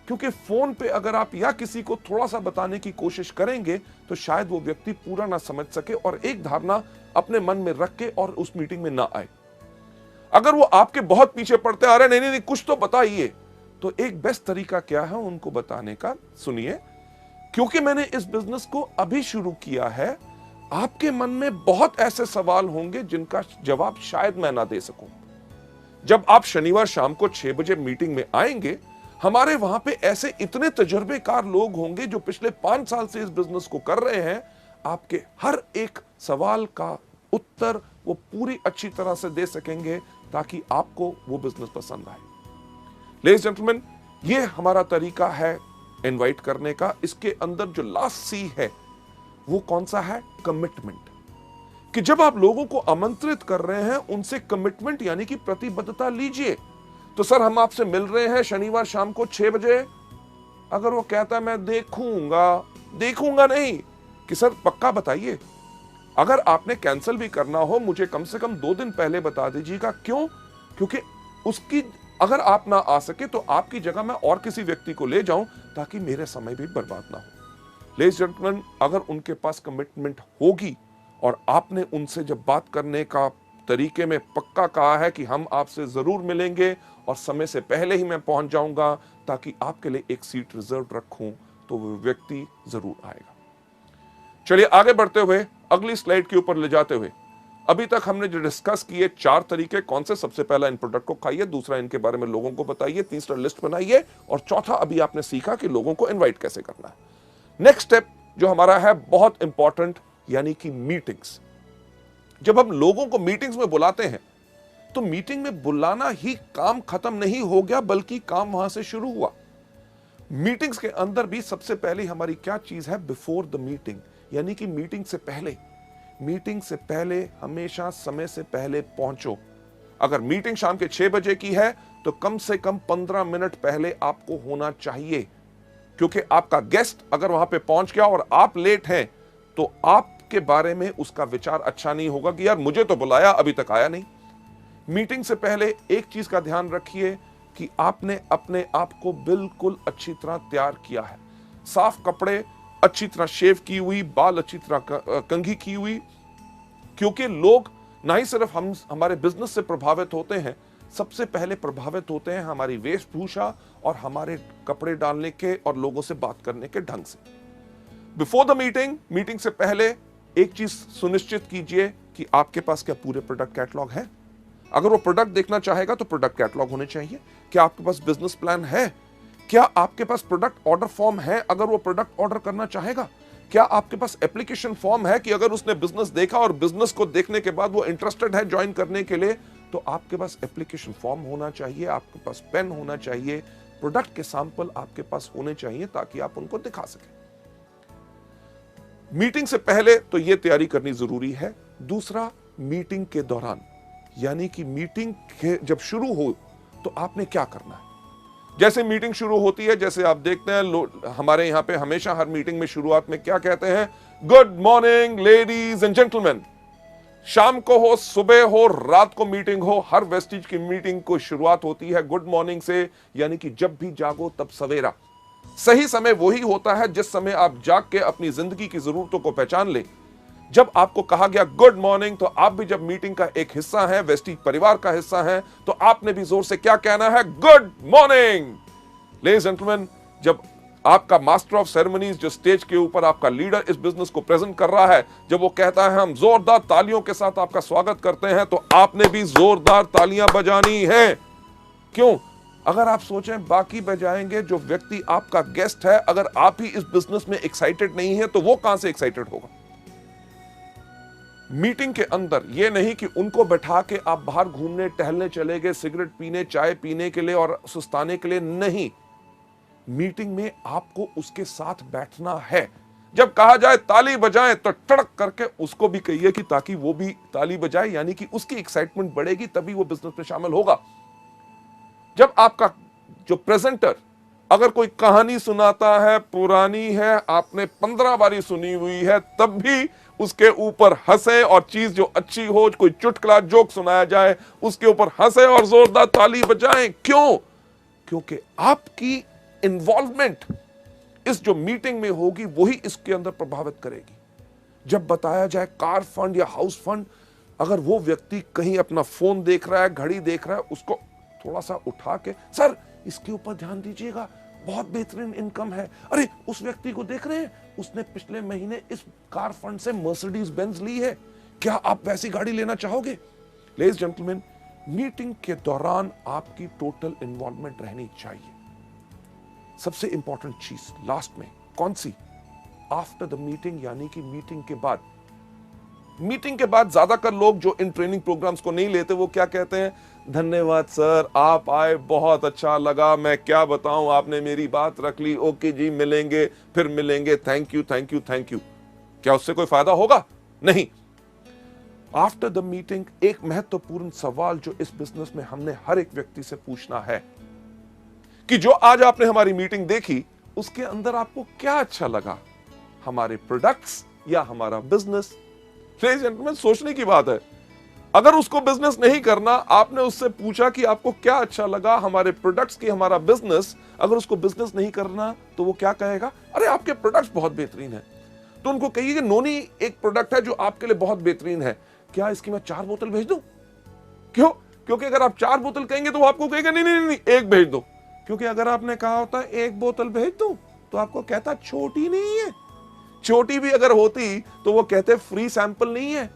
Speaker 1: क्योंकि फोन पे अगर आप या किसी को थोड़ा सा बताने की कोशिश करेंगे तो शायद वो व्यक्ति पूरा ना समझ सके और एक धारणा अपने मन में रख के और उस मीटिंग में ना आए। अगर वो आपके बहुत पीछे पड़ते हैं, अरे नहीं नहीं नहीं कुछ तो बताइए, तो एक बेस्ट तरीका क्या है उनको बताने का? सुनिए, क्योंकि मैंने इस बिजनेस को अभी शुरू किया है, आपके मन में बहुत ऐसे सवाल होंगे जिनका जवाब शायद मैं ना दे सकूं। जब आप शनिवार शाम को 6 बजे मीटिंग में आएंगे, हमारे वहां पे ऐसे इतने तजुर्बेकार लोग होंगे जो पिछले 5 साल से इस बिजनेस को कर रहे हैं। आपके हर एक सवाल का उत्तर वो पूरी अच्छी तरह से दे सकेंगे ताकि आपको वो बिजनेस पसंद आए। लेडीज जेंटलमैन, ये हमारा तरीका है इनवाइट करने का। इसके अंदर जो लास्ट सी है वो कौन सा है? कमिटमेंट। कि जब आप लोगों को आमंत्रित कर रहे हैं, उनसे कमिटमेंट यानी कि प्रतिबद्धता लीजिए। तो सर हम आपसे मिल रहे हैं शनिवार शाम को 6 बजे। अगर वो कहता है मैं देखूंगा नहीं, कि सर पक्का बताइए। अगर आपने कैंसिल भी करना हो, मुझे कम से कम 2 दिन पहले बता दीजिएगा। क्यों? क्योंकि उसकी अगर आप ना आ सके तो आपकी जगह मैं और किसी व्यक्ति को ले जाऊं ताकि मेरे समय भी बर्बाद ना हो। लेडीज जेंटलमैन, अगर उनके पास कमिटमेंट होगी और आपने उनसे जब बात करने का तरीके में पक्का कहा है कि हम आपसे जरूर मिलेंगे और समय से पहले ही मैं पहुंच जाऊंगा ताकि आपके लिए एक सीट रिजर्व रखूं, तो वो व्यक्ति जरूर आएगा। चलिए आगे बढ़ते हुए अगली स्लाइड के ऊपर ले जाते हुए, अभी तक हमने जो डिस्कस किए 4 तरीके कौन से? सबसे पहला इन प्रोडक्ट को खाइए, दूसरा इनके बारे में लोगों को बताइए, तीसरा लिस्ट बनाइए, और चौथा अभी आपने सीखा कि लोगों को इनवाइट कैसे करना है। नेक्स्ट स्टेप जो हमारा है बहुत इंपॉर्टेंट, यानी कि मीटिंग्स। जब हम लोगों को मीटिंग्स में बुलाते हैं, तो मीटिंग में बुलाना ही काम खत्म नहीं हो गया, बल्कि काम वहां से शुरू हुआ। मीटिंग्स के अंदर भी सबसे पहले हमारी क्या चीज है? बिफोर द मीटिंग, यानी कि मीटिंग से पहले। मीटिंग से पहले हमेशा समय से पहले पहुंचो। अगर मीटिंग शाम के 6 बजे की है तो कम से कम 15 मिनट पहले आपको होना चाहिए, क्योंकि आपका गेस्ट अगर वहां पे पहुंच गया और आप लेट हैं तो आपके बारे में उसका विचार अच्छा नहीं होगा कि यार मुझे तो बुलाया, अभी तक आया नहीं। मीटिंग से पहले एक चीज का ध्यान रखिए कि आपने अपने आप को बिल्कुल अच्छी तरह तैयार किया है। साफ कपड़े, अच्छी तरह शेव की हुई, बाल अच्छी तरह कंघी की हुई, क्योंकि लोग ना ही सिर्फ हमारे बिजनेस से प्रभावित होते हैं, सबसे पहले प्रभावित होते हैं हमारी वेशभूषा और हमारे कपड़े डालने के और लोगों से बात करने के ढंग से। बिफोर द मीटिंग, मीटिंग से पहले एक चीज सुनिश्चित कीजिए कि आपके पास क्या पूरे प्रोडक्ट कैटलॉग है। अगर वो प्रोडक्ट देखना चाहेगा तो प्रोडक्ट कैटलॉग होने चाहिए। क्या आपके पास बिजनेस प्लान है? क्या आपके पास प्रोडक्ट ऑर्डर फॉर्म है अगर वो प्रोडक्ट ऑर्डर करना चाहेगा? क्या आपके पास एप्लीकेशन फॉर्म है कि अगर उसने बिजनेस देखा और बिजनेस को देखने के बाद वो इंटरेस्टेड है ज्वाइन करने के लिए, तो आपके पास एप्लीकेशन फॉर्म होना चाहिए, आपके पास पेन होना चाहिए, प्रोडक्ट के सैंपल आपके पास होने चाहिए ताकि आप उनको दिखा सकें। मीटिंग से पहले तो यह तैयारी करनी जरूरी है। दूसरा, मीटिंग के दौरान, यानी कि मीटिंग जब शुरू हो तो आपने क्या करना है। जैसे मीटिंग शुरू होती है, जैसे आप देखते हैं हमारे यहां पे हमेशा हर मीटिंग में शुरुआत में क्या कहते हैं? Good morning ladies and gentleman. शाम को हो, सुबह हो, रात को मीटिंग हो, हर वेस्टिज की मीटिंग को शुरुआत होती है गुड मॉर्निंग से, यानी कि जब भी जागो तब सवेरा। सही समय वही होता है जिस समय आप जाग के अपनी जिंदगी की जरूरतों को पहचान ले। जब आपको कहा गया गुड मॉर्निंग, तो आप भी जब मीटिंग का एक हिस्सा हैं, वेस्टिज परिवार का हिस्सा हैं, तो आपने भी जोर से क्या कहना है? Good morning. Ladies and gentleman, जब आपका मास्टर ऑफ सेरेमनीज जो स्टेज के ऊपर आपका लीडर इस बिजनेस को प्रेजेंट कर रहा है, जब वो कहता है हम जोरदार तालियों के साथ आपका स्वागत करते हैं, तो आपने भी जोरदार तालियां बजानी है। क्यों? अगर आप सोचें बाकी बजाएंगे, जो व्यक्ति आपका गेस्ट है, अगर आप ही इस बिजनेस में एक्साइटेड नहीं है तो वो कहां से एक्साइटेड होगा? मीटिंग के अंदर यह नहीं कि उनको बैठा के आप बाहर घूमने टहलने चले गए, सिगरेट पीने, चाय पीने के लिए और सुस्ताने के लिए नहीं। मीटिंग में आपको उसके साथ बैठना है। जब कहा जाए ताली बजाएं तो टड़क करके उसको भी कहिए कि ताकि वो भी ताली बजाए, यानी कि उसकी एक्साइटमेंट बढ़ेगी, तभी वो बिजनेस में शामिल होगा। जब आपका जो प्रेजेंटर अगर कोई कहानी सुनाता है, पुरानी है, आपने 15 बारी सुनी हुई है, तब भी उसके ऊपर हंसे, और चीज जो अच्छी हो, कोई चुटकुला जोक सुनाया जाए, उसके ऊपर हंसे और जोरदार ताली बजाएं। क्यों? क्योंकि आपकी इन्वॉल्वमेंट इस जो मीटिंग में होगी वही इसके अंदर प्रभावित करेगी। जब बताया जाए कार फंड या हाउस फंड, अगर वो व्यक्ति कहीं अपना फोन देख रहा है, घड़ी देख रहा है, उसको थोड़ा सा उठा के, सर इसके ऊपर ध्यान दीजिएगा, बहुत बेहतरीन इनकम है। अरे उस व्यक्ति को देख रहे हैं, उसने पिछले महीने इस कार फंड से मर्सिडीज बेंज ली है, क्या आप वैसी गाड़ी लेना चाहोगे? लेडीज जेंटलमैन, मीटिंग के दौरान आपकी टोटल इन्वॉल्वमेंट रहनी चाहिए। सबसे इंपॉर्टेंट चीज लास्ट में कौन सी? आफ्टर द मीटिंग, यानी कि मीटिंग के बाद। मीटिंग के बाद ज्यादातर लोग जो इन ट्रेनिंग प्रोग्राम्स को नहीं लेते, वो क्या कहते हैं? धन्यवाद सर, आप आए, बहुत अच्छा लगा, मैं क्या बताऊं, आपने मेरी बात रख ली, ओके जी, मिलेंगे, फिर मिलेंगे, thank you thank you thank you. क्या उससे कोई फायदा होगा? नहीं। आफ्टर द मीटिंग एक महत्वपूर्ण सवाल जो इस बिजनेस में हमने हर एक व्यक्ति से पूछना है कि जो आज आपने हमारी मीटिंग देखी, उसके अंदर आपको क्या अच्छा लगा, हमारे प्रोडक्ट्स या हमारा बिजनेस? लेडीज एंड जेंटलमैन, सोचने की बात है। अगर उसको बिजनेस नहीं करना, आपने उससे पूछा कि आपको क्या अच्छा लगा, हमारे प्रोडक्ट्स की, हमारा बिजनेस, अगर उसको बिजनेस नहीं करना तो वो क्या कहेगा? अरे आपके प्रोडक्ट्स बहुत बेहतरीन है। तो उनको कहिए कि नोनी एक प्रोडक्ट है जो आपके लिए बहुत बेहतरीन है, क्या इसकी मैं 4 बोतल भेज दूं? क्यों? क्योंकि अगर आप 4 बोतल कहेंगे तो वो आपको कहेगा नहीं नहीं नहीं, एक भेज दो। क्योंकि अगर आपने कहा होता 1 बोतल भेज दो, तो आपको कहता छोटी नहीं है। छोटी भी अगर होती तो वो कहते फ्री सैंपल नहीं है।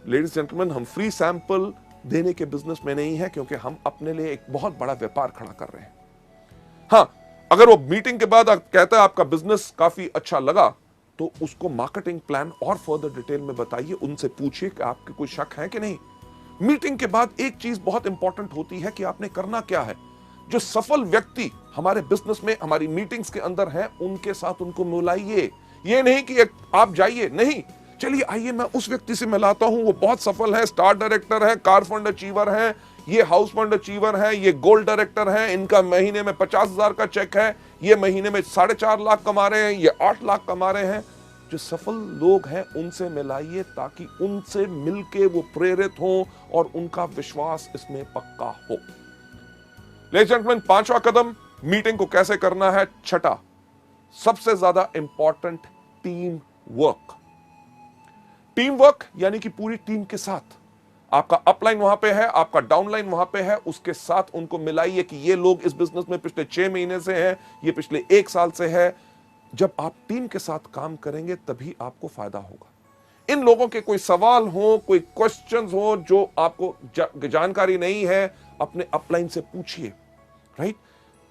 Speaker 1: लेडीज जेंटलमैन, हम फ्री सैंपल देने के बिजनेस में नहीं है, क्योंकि हम अपने लिए एक बहुत बड़ा व्यापार खड़ा कर रहे हैं। हाँ, अगर वो मीटिंग के बाद कहता है आपका बिजनेस काफी अच्छा लगा, तो उसको मार्केटिंग प्लान और फर्दर डिटेल में बताइए, उनसे पूछिए कि आपके कोई शक है कि नहीं। मीटिंग के बाद एक चीज बहुत इंपॉर्टेंट होती है कि आपने करना क्या है। जो सफल व्यक्ति हमारे बिजनेस में हमारी मीटिंग्स के अंदर हैं, उनके साथ उनको मिलाइए। ये नहीं कि आप जाइए, नहीं, चलिए आइए मैं उस व्यक्ति से मिलाता हूं, वो बहुत सफल है, स्टार डायरेक्टर है, कार फंड अचीवर है, ये हाउस फंड अचीवर है, ये गोल्ड डायरेक्टर है, इनका महीने में 50,000 का चेक है, ये महीने में 4.5 लाख कमा रहे हैं, ये 8 लाख कमा रहे हैं। जो सफल लोग हैं उनसे मिलाइए, ताकि उनसे मिलके वो प्रेरित हों और उनका विश्वास इसमें पक्का हो। लेडीज एंड जेंटलमैन, 5वां कदम मीटिंग को कैसे करना है। छठा, सबसे ज्यादा important, team work. Team work यानी कि पूरी टीम के साथ, आपका अपलाइन वहां पे है, आपका डाउनलाइन वहां पे है, उसके साथ उनको मिलाइए कि ये लोग इस बिजनेस में पिछले 6 महीने से हैं, ये पिछले 1 साल से है। जब आप टीम के साथ काम करेंगे तभी आपको फायदा होगा। इन लोगों के कोई सवाल हो, कोई क्वेश्चंस हो जो आपको जानकारी नहीं है, अपने अपलाइन से पूछिए, राइट।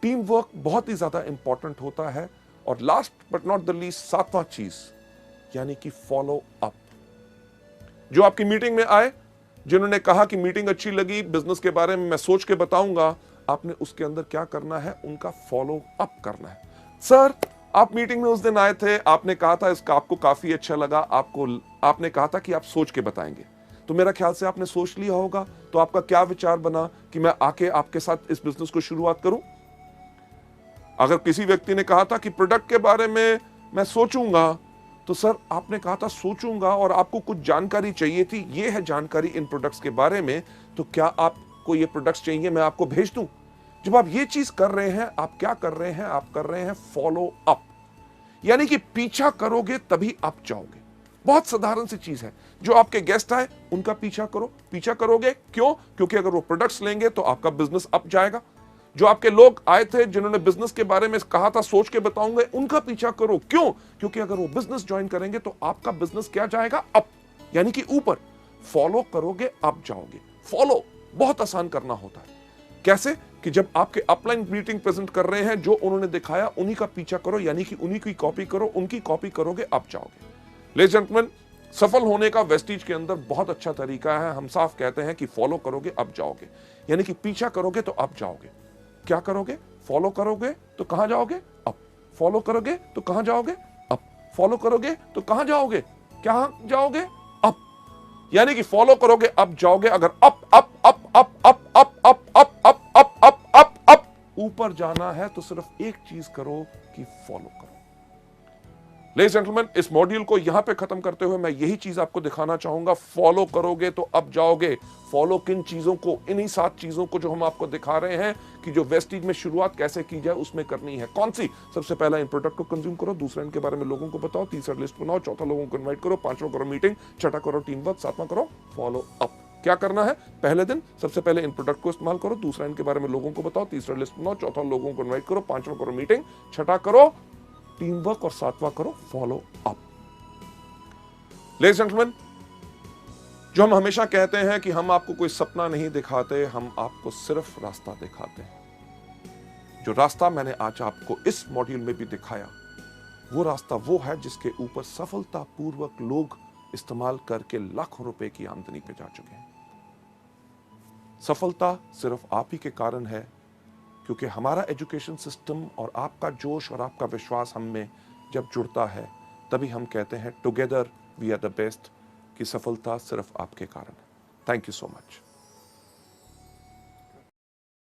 Speaker 1: टीम वर्क बहुत ही ज्यादा इंपॉर्टेंट होता है। और last but not the least, 7वां चीज यानी कि फॉलो अप। जो आपकी मीटिंग में आए, जिन्होंने कहा कि मीटिंग अच्छी लगी, बिजनेस के बारे में मैं सोच के बताऊंगा, आपने उसके अंदर क्या करना है, उनका फॉलो अप करना है। सर, आप मीटिंग में उस दिन आए थे, आपने कहा था इसका आपको काफी अच्छा लगा, आपने कहा था कि आप सोच के बताएंगे, तो मेरा ख्याल से आपने सोच लिया होगा। तो आपका क्या विचार बना कि मैं आके आपके साथ इस बिजनेस को शुरुआत करूं? अगर किसी व्यक्ति ने कहा था कि प्रोडक्ट के बारे में मैं सोचूंगा, तो सर आपने कहा था सोचूंगा और आपको कुछ जानकारी चाहिए थी, ये है जानकारी इन प्रोडक्ट्स के बारे में, तो क्या आपको ये प्रोडक्ट्स चाहिए, मैं आपको भेज दूं? जब आप ये चीज कर रहे हैं, आप क्या कर रहे हैं, आप कर रहे हैं फॉलो अप, यानी कि पीछा करोगे तभी आप जाओगे। बहुत साधारण सी चीज है। जो आपके गेस्ट आए उनका पीछा करो। पीछा करोगे क्यों? क्योंकि अगर वो प्रोडक्ट्स लेंगे तो आपका बिजनेस अप जाएगा। जो आपके लोग आए थे जिन्होंने बिजनेस के बारे में कहा था सोच के बताऊंगा, उनका पीछा करो। क्यों? क्योंकि अगर वो बिजनेस ज्वाइन करेंगे तो आपका बिजनेस क्या जाएगा? अप, यानी कि ऊपर। फॉलो करोगे अप जाओगे। फॉलो बहुत आसान करना होता है। कैसे? कि जब आपके अपलाइन मीटिंग प्रेजेंट कर रहे हैं, जो उन्होंने दिखाया उन्हीं का पीछा करो, यानी कि उन्हीं की कॉपी करो, उनकी कॉपी करोगे अप जाओगे। लेडीज एंड जेंटलमैन, सफल होने का वेस्टीज के अंदर बहुत अच्छा तरीका है। हम साफ कहते हैं कि फॉलो करोगे अप जाओगे, यानी कि पीछा करोगे तो अप जाओगे। क्या करोगे? फॉलो करोगे तो कहां जाओगे? अप। फॉलो करोगे तो कहां जाओगे? अप। फॉलो करोगे तो कहां जाओगे? क्या जाओगे? अप। यानी कि फॉलो करोगे अप जाओगे। अगर up up up up up up up up up up up up up ऊपर जाना है तो सिर्फ एक चीज करो कि फॉलो करो। लेडीज एंड जेंटलमैन, इस मॉड्यूल को यहां पे खत्म करते हुए मैं यही चीज आपको दिखाना चाहूंगा। फॉलो करोगे तो अब जाओगे। फॉलो किन चीजों को? इन्हीं 7 चीजों को जो हम आपको दिखा रहे हैं कि जो वेस्टीज में शुरुआत कैसे की जाए उसमें करनी है। कौन सी? सबसे पहला इन प्रोडक्ट को कंज्यूम करो, दूसरा इनके बारे में लोगों को बताओ, तीसरा लिस्ट बनाओ, चौथा लोगों को इन्वाइट करो, 5वां करो मीटिंग, छठा करो टीम वर्क, 7वां करो फॉलो अप। क्या करना है? पहले दिन सबसे पहले इन प्रोडक्ट को इस्तेमाल करो, दूसरा इनके बारे में लोगों को बताओ, तीसरा लिस्ट बनाओ, चौथा लोगों को इन्वाइट करो, 5वां करो मीटिंग, छठा करो टीम वर्क और 7वां करो follow up. Ladies and gentleman, जो हम हमेशा कहते हैं कि हम आपको कोई सपना नहीं दिखाते, हम आपको सिर्फ रास्ता दिखाते हैं। जो रास्ता मैंने आज आपको इस मॉड्यूल में भी दिखाया, वो रास्ता वो है जिसके ऊपर सफलतापूर्वक लोग इस्तेमाल करके लाखों रुपए की आमदनी पे जा चुके हैं। सफलता सिर्फ आप ही के कारण है, क्योंकि हमारा एजुकेशन सिस्टम और आपका जोश और आपका विश्वास हम में जब जुड़ता है, तभी हम कहते हैं together we are the best, कि सफलता सिर्फ आपके कारण है। Thank you so much.